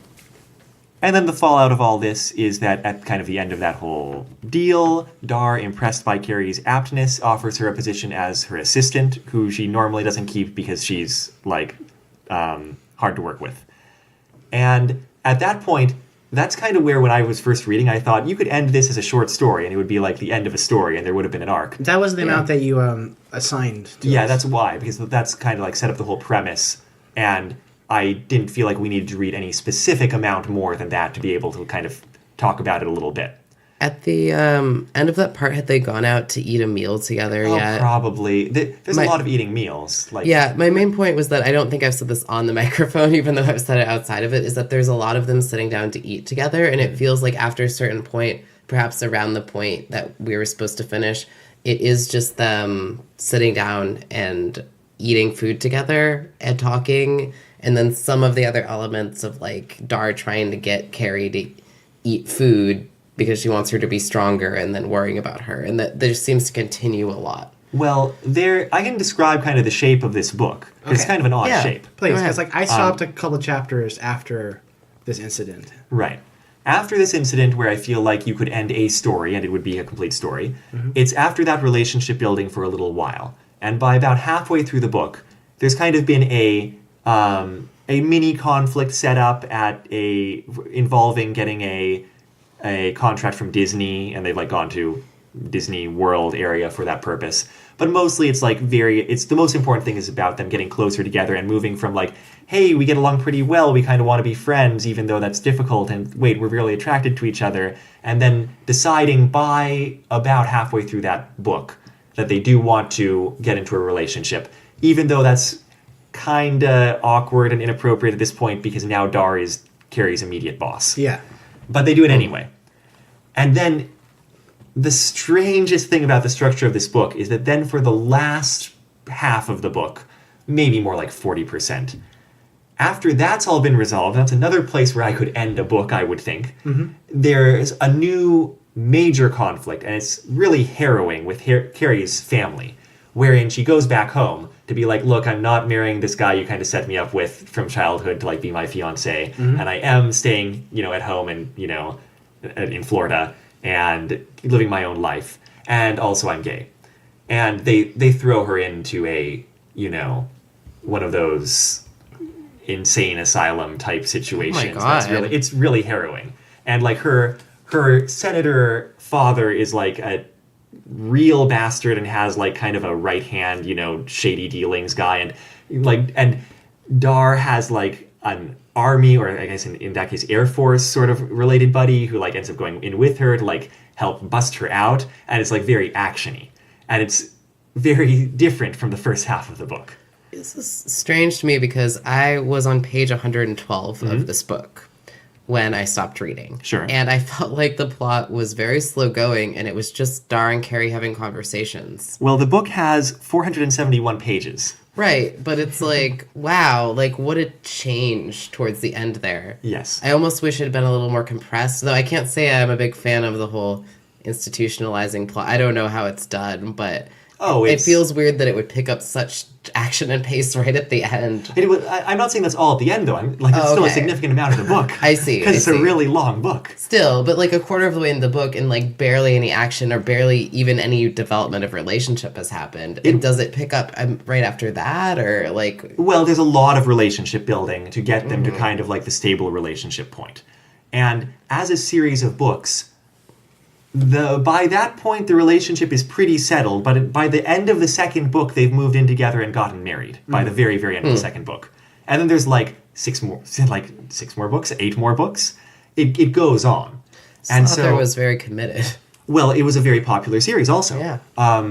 And then the fallout of all this is that at kind of the end of that whole deal, Dar, impressed by Carrie's aptness, offers her a position as her assistant, who she normally doesn't keep because she's, like, hard to work with. And at that point, that's kind of where when I was first reading, I thought you could end this as a short story, and it would be like the end of a story, and there would have been an arc. That was the amount that you assigned to us. That's why, because that's kind of like set up the whole premise, and I didn't feel like we needed to read any specific amount more than that to be able to kind of talk about it a little bit. At the end of that part, had they gone out to eat a meal together yet? Probably. There's a lot of eating meals. Like, yeah, my main point was that I don't think I've said this on the microphone, even though I've said it outside of it, is that there's a lot of them sitting down to eat together, and it feels like after a certain point, perhaps around the point that we were supposed to finish, it is just them sitting down and eating food together and talking, and then some of the other elements of, like, Dar trying to get Carrie to eat food because she wants her to be stronger, and then worrying about her. And that there seems to continue a lot. Well, I can describe kind of the shape of this book. Okay. It's kind of an odd shape. Please, because like I stopped a couple chapters after this incident. Right. After this incident where I feel like you could end a story and it would be a complete story, it's after that relationship building for a little while. And by about halfway through the book, there's kind of been a mini conflict set up involving getting a contract from Disney, and they've like gone to Disney World area for that purpose. But mostly it's like it's the most important thing is about them getting closer together and moving from like, hey, we get along pretty well, we kind of want to be friends even though that's difficult, and wait, we're really attracted to each other, and then deciding by about halfway through that book that they do want to get into a relationship, even though that's kind of awkward and inappropriate at this point because now Dar is Carrie's immediate boss. Yeah. But they do it anyway. And then the strangest thing about the structure of this book is that then for the last half of the book, maybe more like 40%, after that's all been resolved, that's another place where I could end a book, I would think, there's a new major conflict, and it's really harrowing with Carrie's family, wherein she goes back home to be like, look, I'm not marrying this guy you kind of set me up with from childhood to like be my fiance, and I am staying, at home and, in Florida and living my own life, and also I'm gay. And they throw her into a, one of those insane asylum type situations. Oh my God. It's really harrowing. And like her senator father is like a real bastard and has like kind of a right hand, shady dealings guy, and Dar has like an army, or I guess in that case Air Force sort of related buddy who like ends up going in with her to like help bust her out, and it's like very actiony, and it's very different from the first half of the book. This is strange to me because I was on page 112 of this book when I stopped reading. Sure. And I felt like the plot was very slow going, and it was just Dar and Carrie having conversations. Well, the book has 471 pages. Right, but it's like, wow, like what a change towards the end there. Yes. I almost wish it had been a little more compressed, though I can't say I'm a big fan of the whole institutionalizing plot. I don't know how it's done, but it feels weird that it would pick up such action and pace right at the end. I'm not saying that's all at the end, though. It's still a significant amount of the book. I see. Because it's a really long book. Still, but like a quarter of the way in the book, and like barely any action or barely even any development of relationship has happened. Does it pick up right after that, or like? Well, there's a lot of relationship building to get them to kind of like the stable relationship point. And as a series of books, by that point, the relationship is pretty settled, but by the end of the second book, they've moved in together and gotten married by the very, very end of the second book. And then there's like six more books, 8 more books. It goes on. And the author was very committed. Well, it was a very popular series also. Yeah.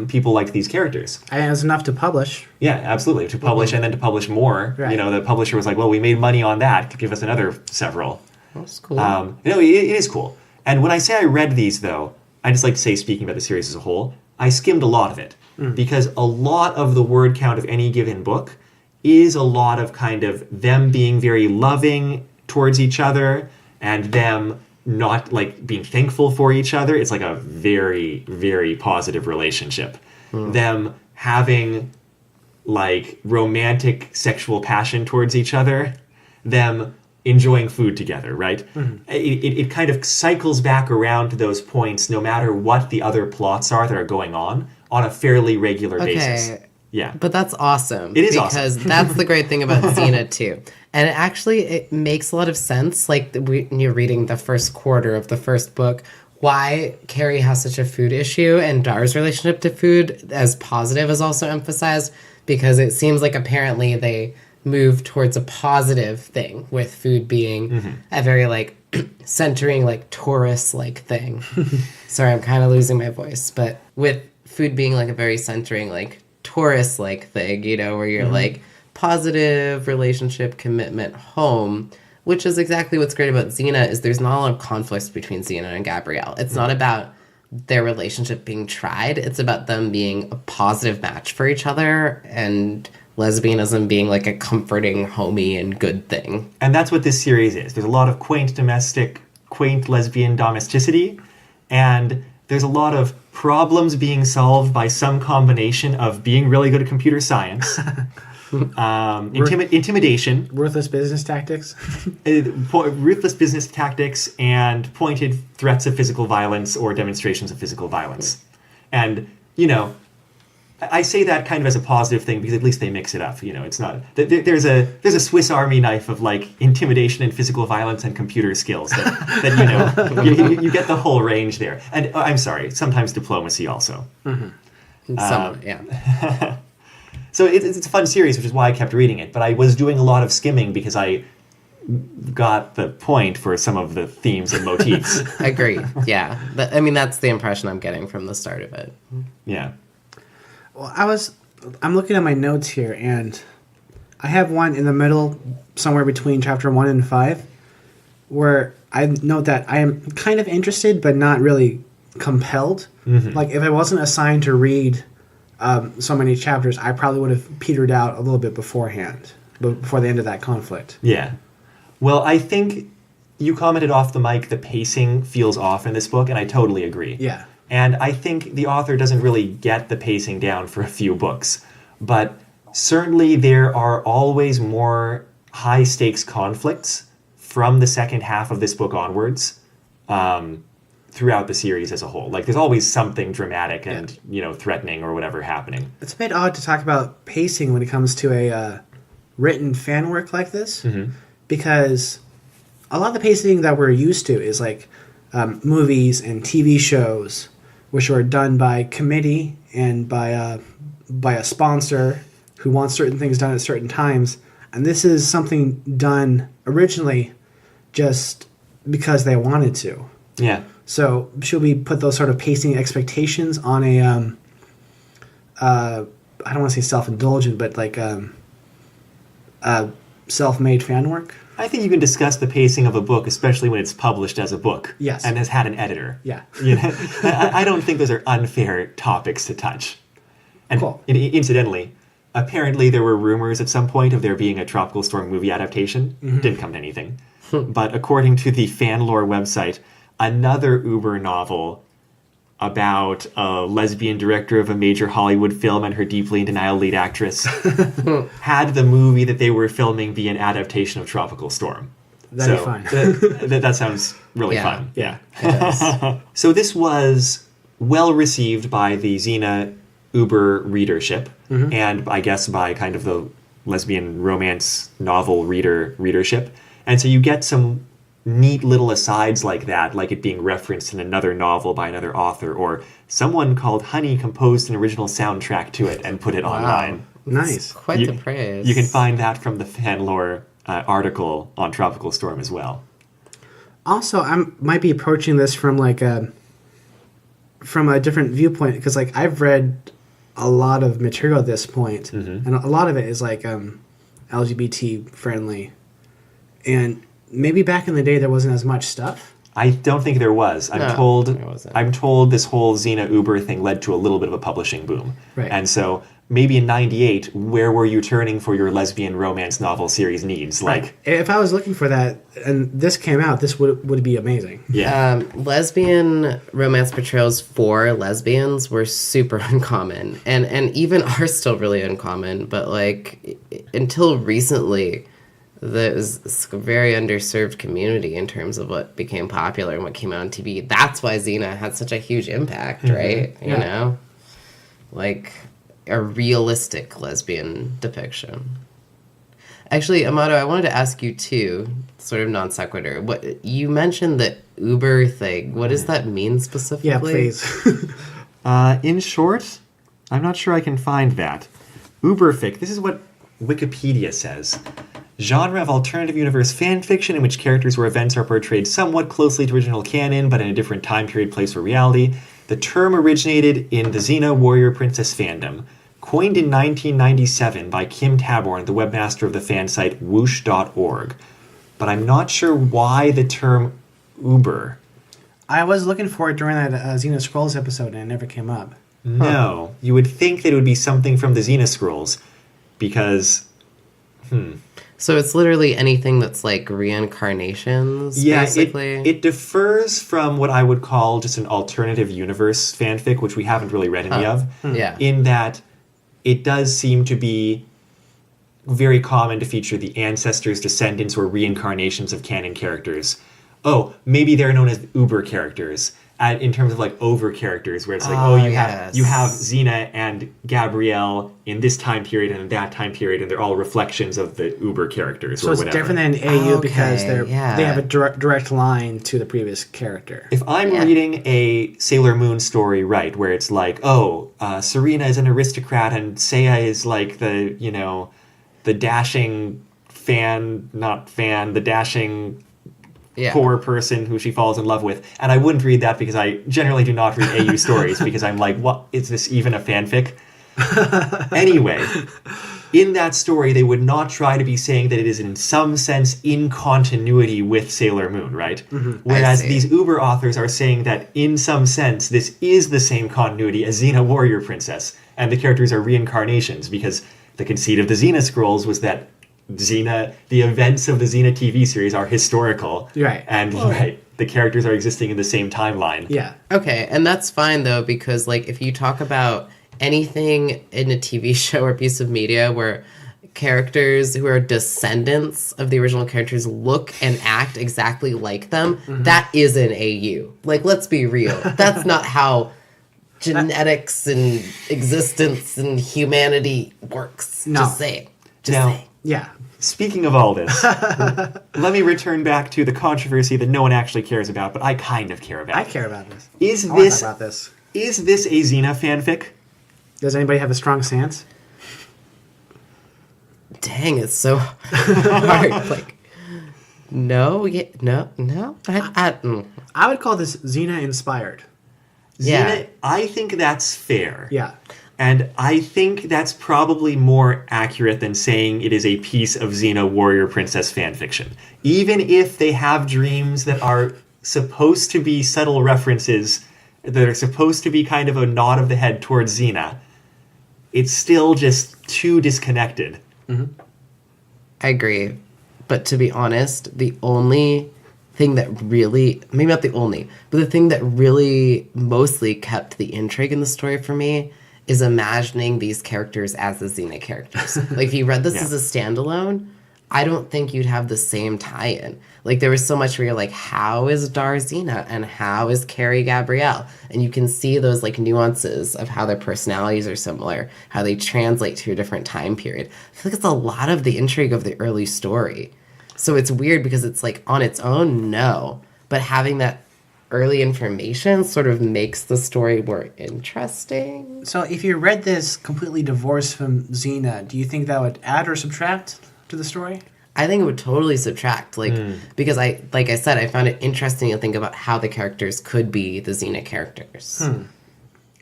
People liked these characters. And it was enough to publish. Yeah, absolutely. To publish and then to publish more. Right. The publisher was like, well, we made money on that. Give us another several. That's cool. It is cool. And when I say I read these, though, I just like to say, speaking about the series as a whole, I skimmed a lot of it. Because a lot of the word count of any given book is a lot of kind of them being very loving towards each other and them not like being thankful for each other. It's like a very, very positive relationship. Them having like romantic sexual passion towards each other. Them enjoying food together, right? It kind of cycles back around to those points no matter what the other plots are that are going on a fairly regular basis. Yeah. But that's awesome. It is because that's the great thing about Xena, too. And it makes a lot of sense, like when you're reading the first quarter of the first book, why Carrie has such a food issue and Dar's relationship to food as positive is also emphasized, because it seems like apparently they move towards a positive thing, with food being a very, like, centering, like, Taurus-like thing. Sorry, I'm kind of losing my voice. But with food being, like, a very centering, like, Taurus-like thing, where you're like positive relationship, commitment, home, which is exactly what's great about Xena, is there's not a lot of conflicts between Xena and Gabrielle. It's not about their relationship being tried. It's about them being a positive match for each other and lesbianism being like a comforting, homey, and good thing. And that's what this series is. There's a lot of quaint lesbian domesticity, and there's a lot of problems being solved by some combination of being really good at computer science, intimidation, ruthless business tactics, and pointed threats of physical violence or demonstrations of physical violence. And, I say that kind of as a positive thing because at least they mix it up. It's not there's a Swiss Army knife of like intimidation and physical violence and computer skills that you get the whole range there. And I'm sorry, sometimes diplomacy also. Yeah. So it's a fun series, which is why I kept reading it. But I was doing a lot of skimming because I got the point for some of the themes and motifs. Agreed. Yeah. That's the impression I'm getting from the start of it. Yeah. Well, I'm looking at my notes here, and I have one in the middle, somewhere between chapter 1 and 5, where I note that I am kind of interested, but not really compelled. Like, if I wasn't assigned to read so many chapters, I probably would have petered out a little bit beforehand, before the end of that conflict. Yeah. Well, I think you commented off the mic, the pacing feels off in this book, and I totally agree. Yeah. And I think the author doesn't really get the pacing down for a few books. But certainly there are always more high-stakes conflicts from the second half of this book onwards throughout the series as a whole. Like, there's always something dramatic and, threatening or whatever happening. It's a bit odd to talk about pacing when it comes to a written fan work like this, because a lot of the pacing that we're used to is, like, movies and TV shows, which are done by committee and by a sponsor who wants certain things done at certain times. And this is something done originally just because they wanted to. Yeah. So should we put those sort of pacing expectations on a, I don't want to say self-indulgent, but like self-made fan work? I think you can discuss the pacing of a book, especially when it's published as a book. Yes. And has had an editor. Yeah. I don't think those are unfair topics to touch. And cool. Incidentally, apparently there were rumors at some point of there being a Tropical Storm movie adaptation. Didn't come to anything. But according to the Fanlore website, another Uber novel about a lesbian director of a major Hollywood film and her deeply in denial lead actress had the movie that they were filming be an adaptation of Tropical Storm. That'd be fun. That sounds really fun. Yeah. So this was well received by the Xena Uber readership, and I guess by kind of the lesbian romance novel readership. And so you get some neat little asides like that, like it being referenced in another novel by another author, or someone called Honey composed an original soundtrack to it and put it online. Nice. Quite the praise. You can find that from the Fanlore article on Tropical Storm as well. Also, I might be approaching this from like from a different viewpoint, because like I've read a lot of material at this point, and a lot of it is like LGBT friendly, and maybe back in the day there wasn't as much stuff. I don't think there was. I'm told this whole Xena Uber thing led to a little bit of a publishing boom. Right. And so maybe in '98, where were you turning for your lesbian romance novel series needs? Like, if I was looking for that and this came out, this would be amazing. yeah. Lesbian romance portrayals for lesbians were super uncommon, and even are still really uncommon. But like until recently, there was a very underserved community in terms of what became popular and what came out on TV. That's why Xena had such a huge impact, right? You know, like a realistic lesbian depiction. Actually, Amato, I wanted to ask you too, sort of non sequitur. What you mentioned the Uber thing. What does that mean specifically? Yeah, please. In short, I'm not sure I can find that. Uberfic, this is what Wikipedia says. Genre of alternative universe fan fiction in which characters or events are portrayed somewhat closely to original canon, but in a different time period, place, or reality. The term originated in the Xena Warrior Princess fandom. Coined in 1997 by Kim Taborn, the webmaster of the fan site whoosh.org. But I'm not sure why the term Uber. I was looking for it during that Xena Scrolls episode and it never came up. No. You would think that it would be something from the Xena Scrolls, because... So it's literally anything that's like reincarnations, basically? It differs from what I would call just an alternative universe fanfic, which we haven't really read any of. Yeah. In that it does seem to be very common to feature the ancestors, descendants, or reincarnations of canon characters. Oh, maybe they're known as Uber characters. In terms of like over characters, where it's like, you have Xena and Gabrielle in this time period and in that time period, and they're all reflections of the Uber characters. So it's different than AU because they have a direct line to the previous character. If I'm reading a Sailor Moon story, right, where it's like, Serena is an aristocrat and Seiya is like the dashing the dashing poor person who she falls in love with. And I wouldn't read that because I generally do not read AU stories because I'm like, what, is this even a fanfic? Anyway, in that story, they would not try to be saying that it is in some sense in continuity with Sailor Moon, right? Whereas these Uber authors are saying that in some sense, this is the same continuity as Xena Warrior Princess. And the characters are reincarnations because the conceit of the Xena Scrolls was that the events of the Xena TV series are historical. Right. And the characters are existing in the same timeline. Yeah. Okay, and that's fine though, because like if you talk about anything in a TV show or piece of media where characters who are descendants of the original characters look and act exactly like them, that is an AU. Like, let's be real. That's not how genetics and existence and humanity works. No. Just say it. Just say it. Yeah. Speaking of all this, let me return back to the controversy that no one actually cares about, but I kind of care about. I care about this. Is I wanna this talk about this? Is this a Xena fanfic? Does anybody have a strong stance? Dang, it's so hard. Like, no. I would call this Xena inspired. Xena, I think that's fair. Yeah. And I think that's probably more accurate than saying it is a piece of Xena Warrior Princess fanfiction. Even if they have dreams that are supposed to be subtle references, that are supposed to be kind of a nod of the head towards Xena, it's still just too disconnected. I agree. But to be honest, the only thing that really, maybe not the only, but the thing that really mostly kept the intrigue in the story for me is imagining these characters as the Xena characters. Like, if you read this as a standalone, I don't think you'd have the same tie-in. Like, there was so much where you're like, how is Dar Xena and how is Carrie Gabrielle? And you can see those, like, nuances of how their personalities are similar, how they translate to a different time period. I feel like it's a lot of the intrigue of the early story. So it's weird because it's like on its own, no. But having that early information sort of makes the story more interesting. So if you read this completely divorced from Xena, do you think that would add or subtract to the story? I think it would totally subtract, because like I said, I found it interesting to think about how the characters could be the Xena characters.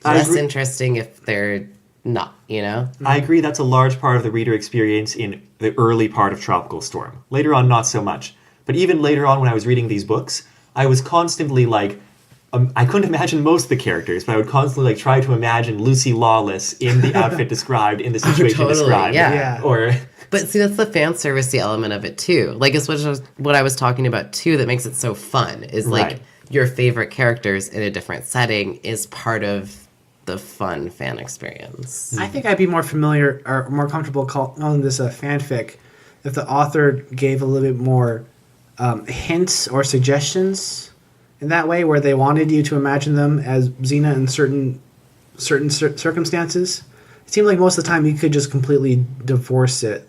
Less interesting if they're not, you know? I agree that's a large part of the reader experience in the early part of Tropical Storm. Later on, not so much. But even later on when I was reading these books, I was constantly like, I couldn't imagine most of the characters, but I would constantly like try to imagine Lucy Lawless in the outfit described, in the situation Totally, described. yeah. Or... But see, that's the fan servicey element of it too. Like, it's what I was talking about too that makes it so fun, is like Right. your favorite characters in a different setting is part of the fun fan experience. I think I'd be more familiar or more comfortable calling this a fanfic if the author gave a little bit more hints or suggestions in that way, where they wanted you to imagine them as Xena in certain circumstances. It seemed like most of the time you could just completely divorce it.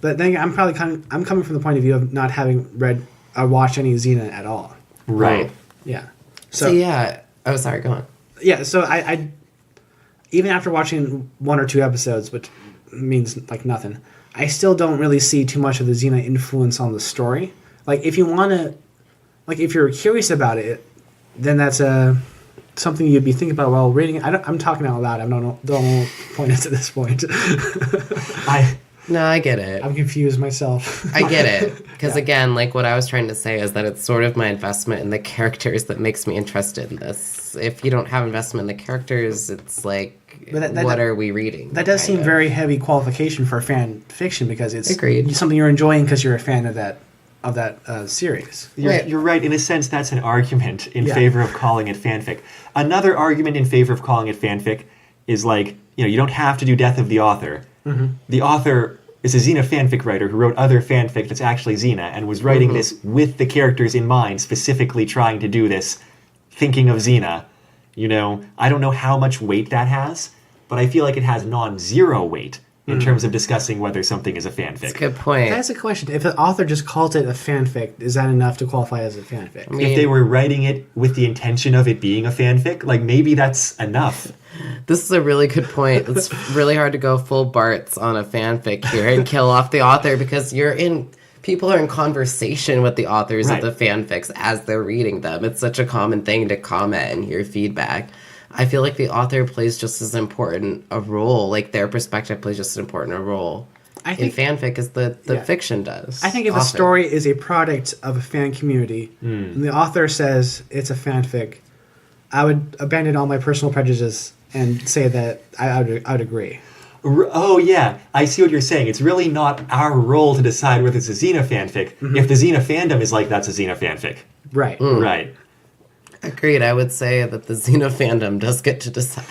But then I'm coming from the point of view of not having read or watched any Xena at all. Right. Yeah. So yeah. Oh, sorry. Go on. Yeah. So I even after watching 1 or 2 episodes, which means like nothing, I still don't really see too much of the Xena influence on the story. Like if you want to, like if you're curious about it, then that's something you'd be thinking about while reading it. I'm talking out loud. I don't point it to this point. No, I get it. I'm confused myself. I get it. Because again, like what I was trying to say is that it's sort of my investment in the characters that makes me interested in this. If you don't have investment in the characters, it's like, what are we reading? That does seem very heavy qualification for fan fiction, because it's Agreed. something you're enjoying because you're a fan of that series. You're right. In a sense, that's an argument in favor of calling it fanfic. Another argument in favor of calling it fanfic is like, you don't have to do death of the author. Mm-hmm. The author is a Xena fanfic writer who wrote other fanfic that's actually Xena and was writing this with the characters in mind, specifically trying to do this, thinking of Xena. I don't know how much weight that has, but I feel like it has non-zero weight in terms of discussing whether something is a fanfic. That's a good point. That's a question. If the author just calls it a fanfic, is that enough to qualify as a fanfic? I mean, if they were writing it with the intention of it being a fanfic, like maybe that's enough. This is a really good point. It's really hard to go full Bart's on a fanfic here and kill off the author, because people are in conversation with the authors of the fanfics as they're reading them. It's such a common thing to comment and hear feedback. I feel like the author plays just as important a role, like their perspective plays just as important a role in fanfic as the fiction does. I think if a story is a product of a fan community and the author says it's a fanfic, I would abandon all my personal prejudices and say that I would agree. Oh, yeah. I see what you're saying. It's really not our role to decide whether it's a Xena fanfic. If the Xena fandom is like, that's a Xena fanfic. Right. Right. Agreed. I would say that the Xena fandom does get to decide.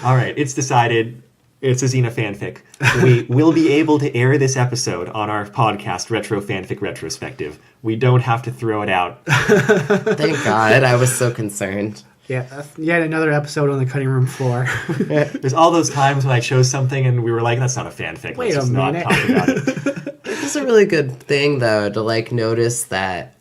All right. It's decided. It's a Xena fanfic. We will be able to air this episode on our podcast, Retro Fanfic Retrospective. We don't have to throw it out. Thank God. I was so concerned. Yeah, yet another episode on the cutting room floor. There's all those times when I chose something and we were like, that's not a fanfic. Wait Let's just a not minute. talk about it. It's a really good thing, though, to like notice that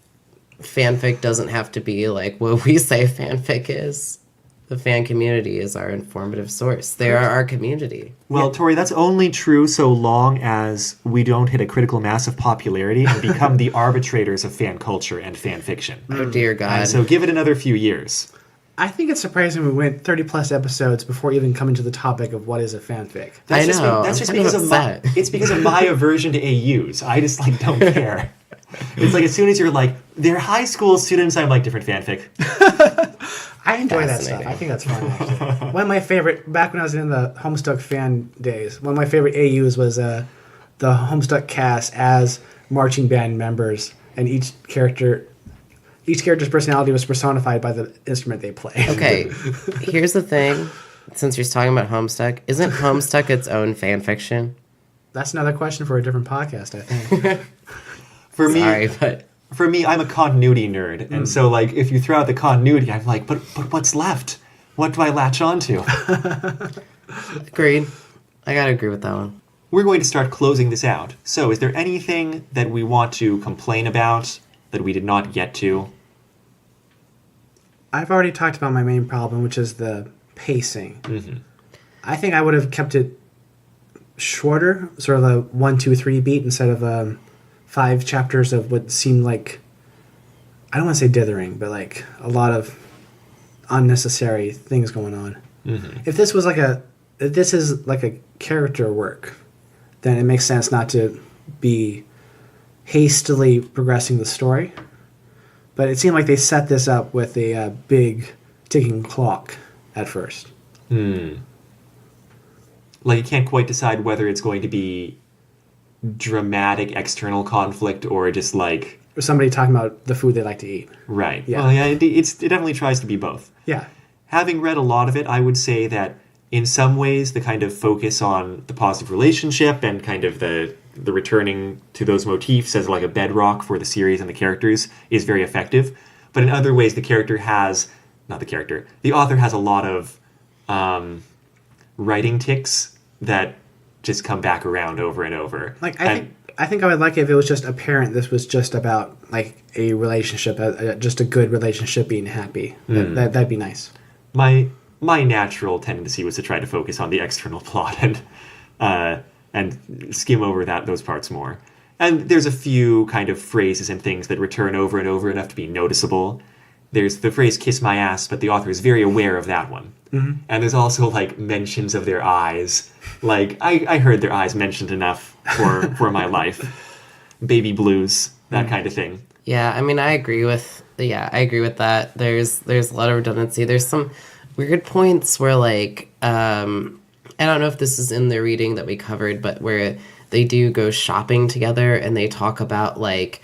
fanfic doesn't have to be like what we say fanfic is. The fan community is our informative source. They are our community. Well, Tori, that's only true so long as we don't hit a critical mass of popularity and become the arbitrators of fan culture and fan fiction. Oh, dear God. And so give it another few years. I think it's surprising we went 30-plus episodes before even coming to the topic of what is a fanfic. I know. That's just I'm because of my, upset. it's because of my aversion to AUs. I just like don't care. It's like as soon as you're like, they're high school students, I'm like, different fanfic. I enjoy that stuff. Fascinating. I think that's fun, actually. One of my favorite, back when I was in the Homestuck fan days, one of my favorite AUs was the Homestuck cast as marching band members, and each character's personality was personified by the instrument they play. Okay, here's the thing. Since you're talking about Homestuck, isn't Homestuck its own fan fiction? That's another question for a different podcast, I think. For me, I'm a continuity nerd, and so like if you throw out the continuity, I'm like, but what's left? What do I latch onto? Agreed. I gotta agree with that one. we're going to start closing this out. So is there anything that we want to complain about that we did not get to? I've already talked about my main problem, which is the pacing. Mm-hmm. I think I would have kept it shorter, sort of a 1, 2, 3 beat instead of 5 chapters of what seemed like, I don't want to say dithering, but like a lot of unnecessary things going on. Mm-hmm. If this is like a character work, then it makes sense not to be hastily progressing the story. But it seemed like they set this up with a big ticking clock at first. Like you can't quite decide whether it's going to be dramatic external conflict or just like... Or somebody talking about the food they like to eat. Right. Yeah. Well, yeah, it definitely tries to be both. Yeah. Having read a lot of it, I would say that in some ways the kind of focus on the positive relationship and kind of the returning to those motifs as like a bedrock for the series and the characters is very effective. But in other ways, the author has a lot of writing tics that just come back around over and over. Like I think I would like it if it was just apparent this was just about like a relationship, just a good relationship being happy. That'd be nice. My natural tendency was to try to focus on the external plot and skim over those parts more. And there's a few kind of phrases and things that return over and over enough to be noticeable. There's the phrase "kiss my ass," but the author is very aware of that one. Mm-hmm. And there's also like mentions of their eyes. Like I heard their eyes mentioned enough for my life. Baby blues, that kind of thing. Yeah, I mean, I agree with that. There's a lot of redundancy. There's some weird points where like I don't know if this is in the reading that we covered, but where they do go shopping together and they talk about like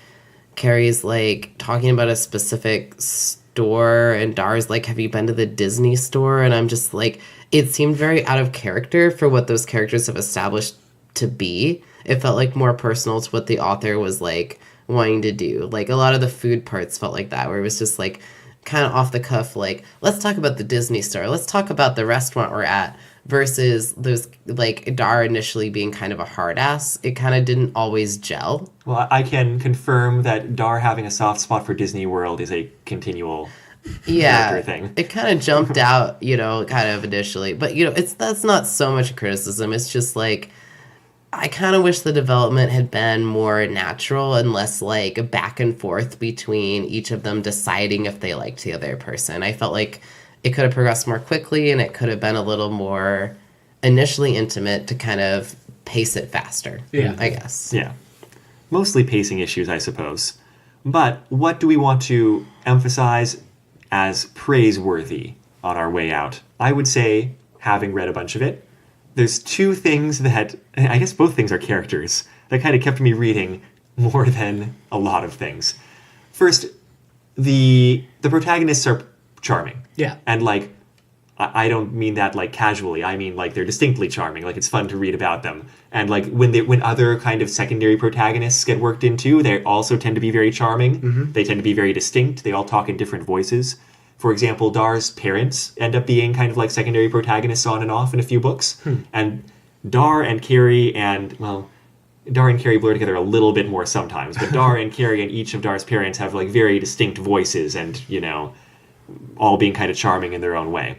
Carrie's like talking about a specific store and Dar's like, have you been to the Disney store? And I'm just like, it seemed very out of character for what those characters have established to be. It felt like more personal to what the author was like wanting to do. Like a lot of the food parts felt like that, where it was just like kind of off the cuff, like, let's talk about the Disney store. Let's talk about the restaurant we're at. Versus those, like, Dar initially being kind of a hard ass. It kind of didn't always gel. Well, I can confirm that Dar having a soft spot for Disney World is a continual character thing. It kind of jumped out, kind of initially. But, that's not so much criticism. It's just, like, I kind of wish the development had been more natural and less, like, back and forth between each of them deciding if they liked the other person. I felt like it could have progressed more quickly and it could have been a little more initially intimate to kind of pace it faster. Yeah. I guess. Yeah. Mostly pacing issues, I suppose. But what do we want to emphasize as praiseworthy on our way out? I would say, having read a bunch of it, there's two things that, I guess both things are characters, that kind of kept me reading more than a lot of things. First, the protagonists are charming. Yeah. And, like, I don't mean that, like, casually. I mean, like, they're distinctly charming. Like, it's fun to read about them. And, like, when other kind of secondary protagonists get worked into, they also tend to be very charming. Mm-hmm. They tend to be very distinct. They all talk in different voices. For example, Dar's parents end up being kind of like secondary protagonists on and off in a few books. And Dar and Carrie blur together a little bit more sometimes. But Dar and Carrie and each of Dar's parents have, like, very distinct voices and, all being kind of charming in their own way.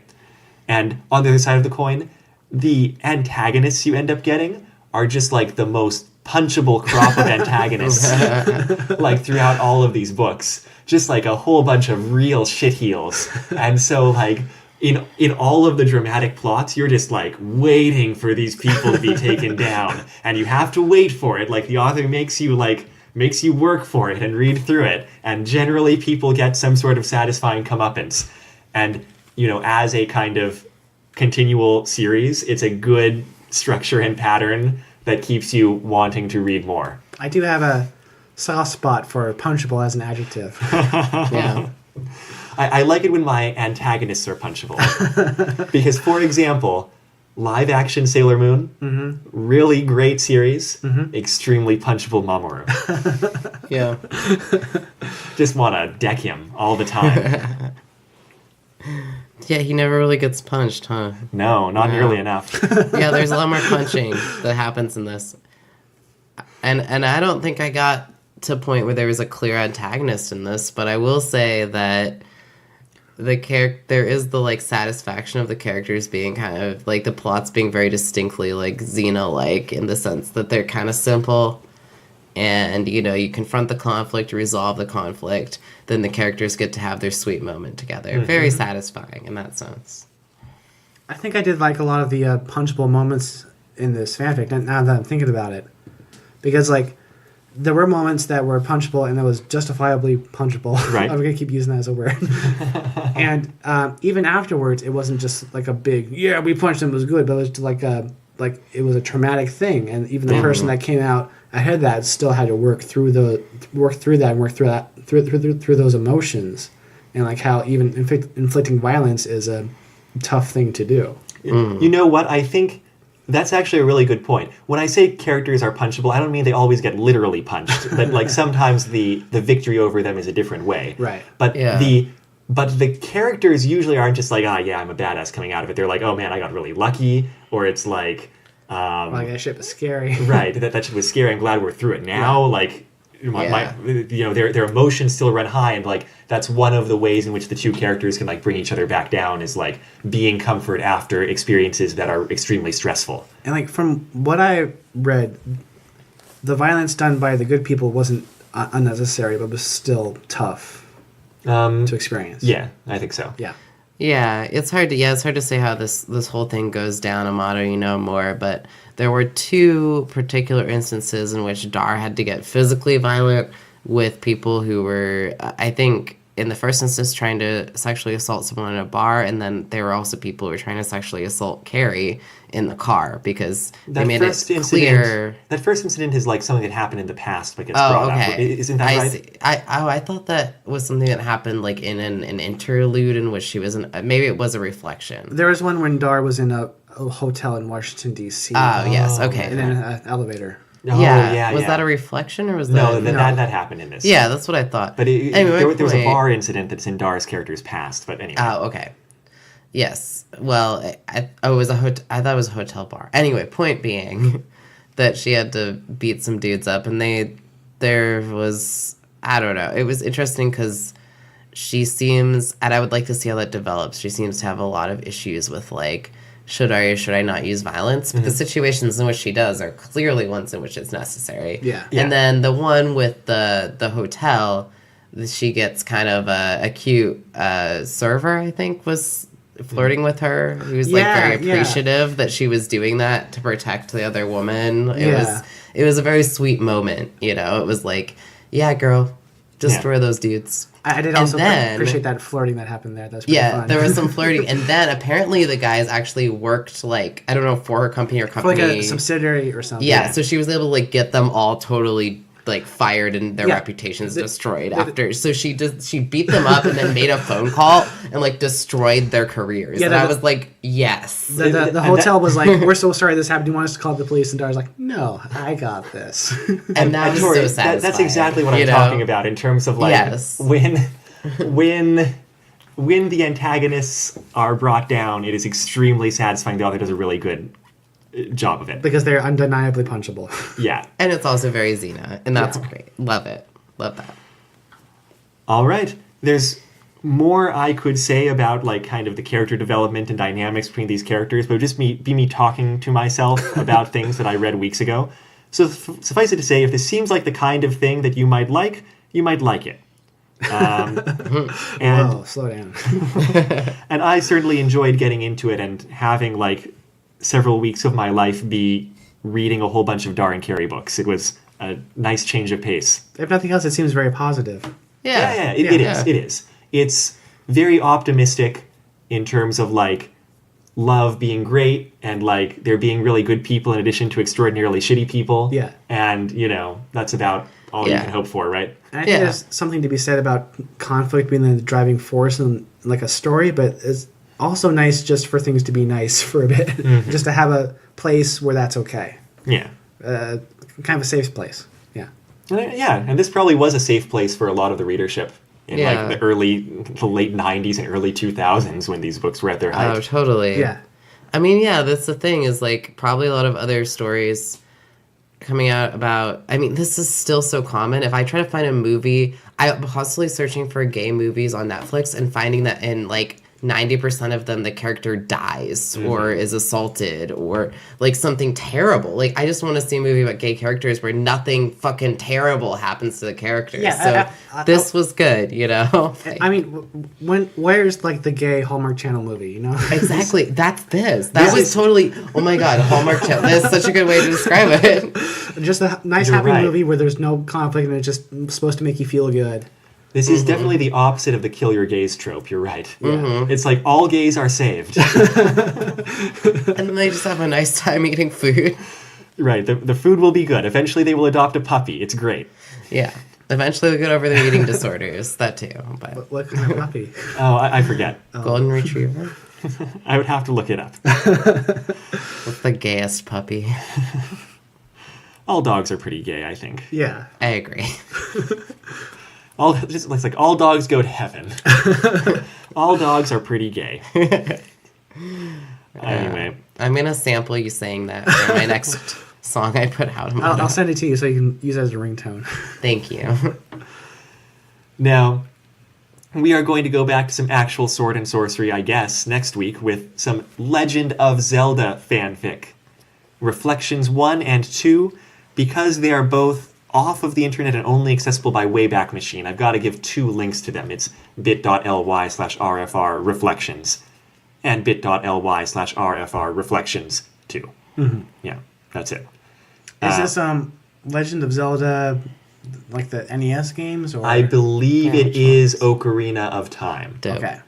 And on the other side of the coin, the antagonists you end up getting are just like the most punchable crop of antagonists like throughout all of these books. Just like a whole bunch of real shitheels. And so like in all of the dramatic plots, you're just like waiting for these people to be taken down. And you have to wait for it. Like the author makes you work for it and read through it. And generally people get some sort of satisfying comeuppance. And, as a kind of continual series, it's a good structure and pattern that keeps you wanting to read more. I do have a soft spot for punchable as an adjective. Yeah. I like it when my antagonists are punchable. Because, for example, live action Sailor Moon, really great series, extremely punchable Mamoru. Yeah. Just want to deck him all the time. Yeah, he never really gets punched, huh? No, not Wow. nearly enough. Yeah, there's a lot more punching that happens in this. And I don't think I got to a point where there was a clear antagonist in this, but I will say that there is the like satisfaction of the characters being kind of like the plots being very distinctly like Xena like in the sense that they're kind of simple, and you confront the conflict, resolve the conflict, then the characters get to have their sweet moment together. Very satisfying in that sense. I think I did like a lot of the punchable moments in this fanfic, now that I'm thinking about it. Because, like, there were moments that were punchable and that was justifiably punchable. Right. I'm going to keep using that as a word. And even afterwards, it wasn't just like a big, yeah, we punched him, it was good, but it was like it was a traumatic thing. And even the person that came out ahead of that still had to work through those emotions. And, like, how even inflicting violence is a tough thing to do. You know what? I think that's actually a really good point. When I say characters are punchable, I don't mean they always get literally punched, but like sometimes the victory over them is a different way. Right. But Yeah. the characters usually aren't just like, yeah, I'm a badass coming out of it. They're like, oh man, I got really lucky, or it's like, Like, that shit was scary. right, that shit was scary. I'm glad we're through it now. Like, their emotions still run high, and like that's one of the ways in which the two characters can like bring each other back down is like being comfort after experiences that are extremely stressful. And, like, from what I read, the violence done by the good people wasn't unnecessary, but was still tough to experience. Yeah, I think so. Yeah. Yeah, it's hard to say how this whole thing goes down. Amato, you know more, but there were two particular instances in which Dar had to get physically violent with people who were, I think, in the first instance, trying to sexually assault someone in a bar, and then there were also people who were trying to sexually assault Carrie in the car because they made it clear. That first incident is like something that happened in the past, but gets brought up. Isn't that right? See. I thought that was something that happened like in an interlude in which she was in. Maybe it was a reflection. There was one when Dar was in a hotel in Washington, D.C. Oh, yes, okay. And in an elevator. Oh, yeah. Was that a reflection or was that... No, that happened in this. Yeah, that's what I thought. But anyway, there was a bar incident that's in Dar's character's past, but anyway. Oh, okay. Yes. Well, I thought it was a hotel bar. Anyway, point being that she had to beat some dudes up, and there was... I don't know. It was interesting because she seems... And I would like to see how that develops. She seems to have a lot of issues with, like... Should I or should I not use violence? But the situations in which she does are clearly ones in which it's necessary. Yeah. And then the one with the hotel, she gets kind of a cute server, I think, was flirting with her. He was like very appreciative that she was doing that to protect the other woman. It was a very sweet moment, It was like, yeah, girl, destroy those dudes. I did also appreciate that flirting that happened there. That's pretty fun. There was some flirting. And then apparently the guys actually worked, like, I don't know, for her company or company. For like a subsidiary or something. Yeah, so she was able to, like, get them all totally, like, fired and their reputations destroyed after. So she beat them up and then made a phone call and, like, destroyed their careers. Yeah, and I was like, yes. The hotel was like, we're so sorry this happened. Do you want us to call the police? And Dar's like, no, I got this. And that was Tori, so satisfying. That's exactly what I'm talking about in terms of, like, when the antagonists are brought down, it is extremely satisfying. The author does a really good job of it. Because they're undeniably punchable. Yeah. And it's also very Xena, and that's great. Love it. Love that. All right. There's more I could say about, like, kind of the character development and dynamics between these characters, but it would just be me talking to myself about things that I read weeks ago. So suffice it to say, if this seems like the kind of thing that you might like it. And Whoa, slow down. And I certainly enjoyed getting into it and having, like, several weeks of my life be reading a whole bunch of Dar and Carey books. It was a nice change of pace. If nothing else, it seems very positive. It is. It's very optimistic in terms of, like, love being great and, like, there being really good people in addition to extraordinarily shitty people. Yeah. And, that's about all you can hope for, right? And I think there's something to be said about conflict being the driving force in, like, a story, but it's also nice just for things to be nice for a bit. Mm-hmm. Just to have a place where that's okay. Yeah. Kind of a safe place. Yeah. And this probably was a safe place for a lot of the readership. in Yeah. like the late 90s and early 2000s when these books were at their height. Oh, totally. Yeah. I mean, yeah, that's the thing is like probably a lot of other stories coming out about. I mean, this is still so common. If I try to find a movie, I'm constantly searching for gay movies on Netflix and finding that in like 90% of them the character dies or is assaulted or like something terrible. Like I just want to see a movie about gay characters where nothing fucking terrible happens to the characters. Yeah, so this was good, you know. I mean, where's like the gay Hallmark Channel movie? You know, Exactly. That's this. That was totally. Oh my god, Hallmark Channel. That's such a good way to describe it. just a nice You're happy right. movie where there's no conflict and it's just supposed to make you feel good. This is definitely the opposite of the kill your gays trope. You're right. It's like all gays are saved. And then they just have a nice time eating food. Right. The food will be good. Eventually they will adopt a puppy. It's great. Yeah. Eventually they'll get over their eating disorders. That too. But What kind of puppy? Oh, I forget. golden retriever. I would have to look it up. What's the gayest puppy? All dogs are pretty gay, I think. Yeah. I agree. It's like all dogs go to heaven. All dogs are pretty gay. Anyway, I'm gonna sample you saying that for my next song I put out. I'll send it to you so you can use it as a ringtone. Thank you. now we are going to go back to some actual sword and sorcery, I guess, next week with some Legend of Zelda fanfic. Reflections 1 and 2, because they are both off of the internet and only accessible by Wayback Machine, I've got to give 2 links to them. It's bit.ly/rfr reflections and bit.ly/rfr reflections 2. Yeah, that's it. Is this Legend of Zelda like the NES games? Or I believe it which is ones? Ocarina of Time. Dope. Okay.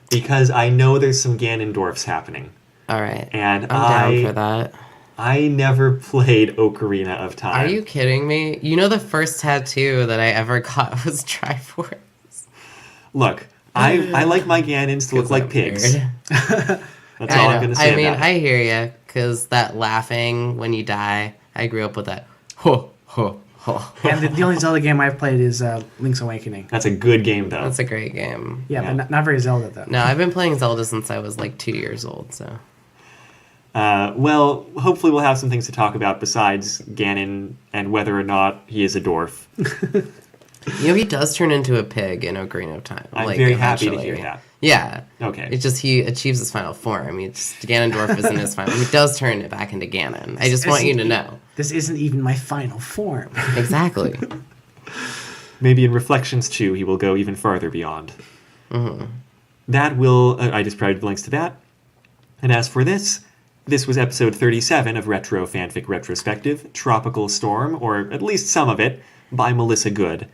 Because I know there's some Ganondorfs happening. All right. And I'm down for that. I never played Ocarina of Time. Are you kidding me? You know the first tattoo that I ever got was Triforce. Look, I like my Ganons to look like pigs. Weird. That's all I'm going to say I mean, about it. I hear you, because that laughing when you die, I grew up with that. Ho, ho, ho. And the only Zelda game I've played is Link's Awakening. That's a good game, though. That's a great game. Yeah, Yeah. but not very Zelda though. No, I've been playing Zelda since I was like 2 years old, so. Well, hopefully we'll have some things to talk about besides Ganon and whether or not he is a dwarf. You know, he does turn into a pig in Ocarina of Time. I'm like, very happy to eventually. hear that. Yeah. Okay. It's just he achieves his final form. Ganondorf isn't his final. He does turn it back into Ganon. I just want you to know. This isn't even my final form. Exactly. Maybe in Reflections 2 he will go even farther beyond. That will... I just provided the links to that. And as for this was episode 37 of Retro Fanfic Retrospective, Tropical Storm, or at least some of it, by Melissa Good.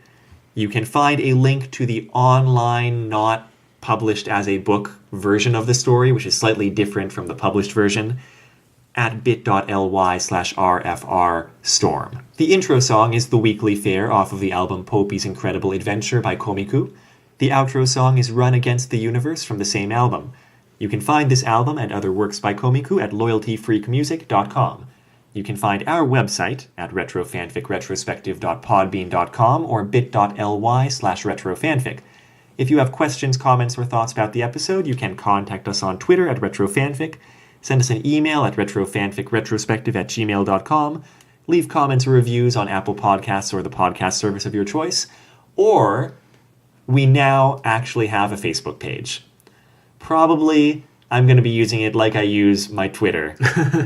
You can find a link to the online, not published as a book version of the story, which is slightly different from the published version, at bit.ly/rfr storm. The intro song is The Weekly Fair off of the album Popey's Incredible Adventure by Komiku. The outro song is Run Against the Universe from the same album. You can find this album and other works by Komiku at loyaltyfreakmusic.com. You can find our website at retrofanficretrospective.podbean.com or bit.ly/retrofanfic. If you have questions, comments, or thoughts about the episode, you can contact us on Twitter at retrofanfic, send us an email at retrofanficretrospective@gmail.com, leave comments or reviews on Apple Podcasts or the podcast service of your choice, or we now actually have a Facebook page. Probably I'm going to be using it like I use my Twitter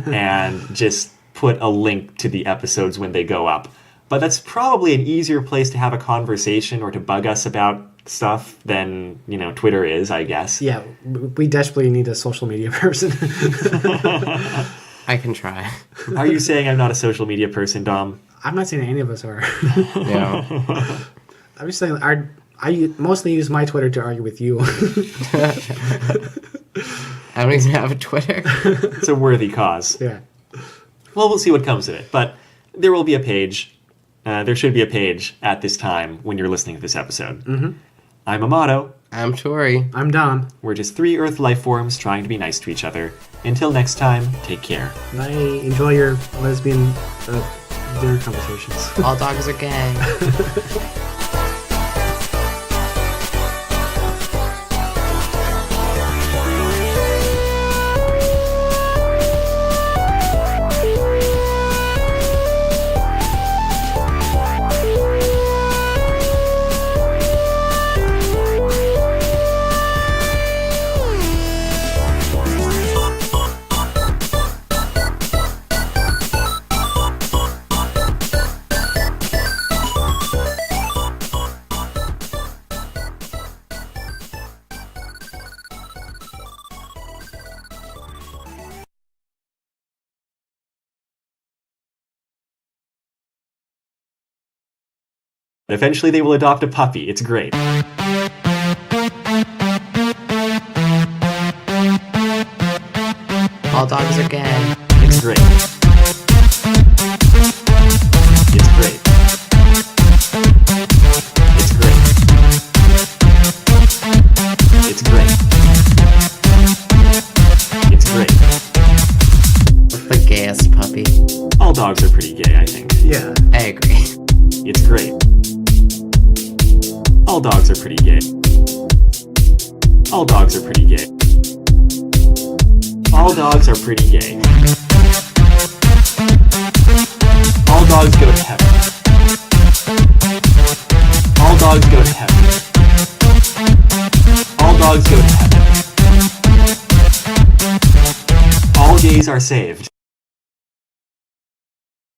and just put a link to the episodes when they go up. But that's probably an easier place to have a conversation or to bug us about stuff than, Twitter is, I guess. Yeah, we desperately need a social media person. I can try. Are you saying I'm not a social media person, Dom? I'm not saying any of us are. Yeah. I'm just saying I mostly use my Twitter to argue with you. I don't even have a Twitter. It's a worthy cause. Yeah. Well, we'll see what comes of it. But there will be a page. There should be a page at this time when you're listening to this episode. Mm-hmm. I'm Amato. I'm Tori. I'm Dom. We're just 3 Earth life forms trying to be nice to each other. Until next time, take care. Bye. Enjoy your lesbian dinner conversations. All dogs are gay. Eventually they will adopt a puppy. It's great. All dogs are gay. It's great. It's great. It's great. It's great. It's great. What's the gayest puppy? All dogs are pretty gay, I think. Yeah. I agree. It's great. All dogs are pretty gay. All dogs are pretty gay. All dogs are pretty gay. All dogs go to heaven. All dogs go to heaven. All dogs go to heaven. All gays are saved.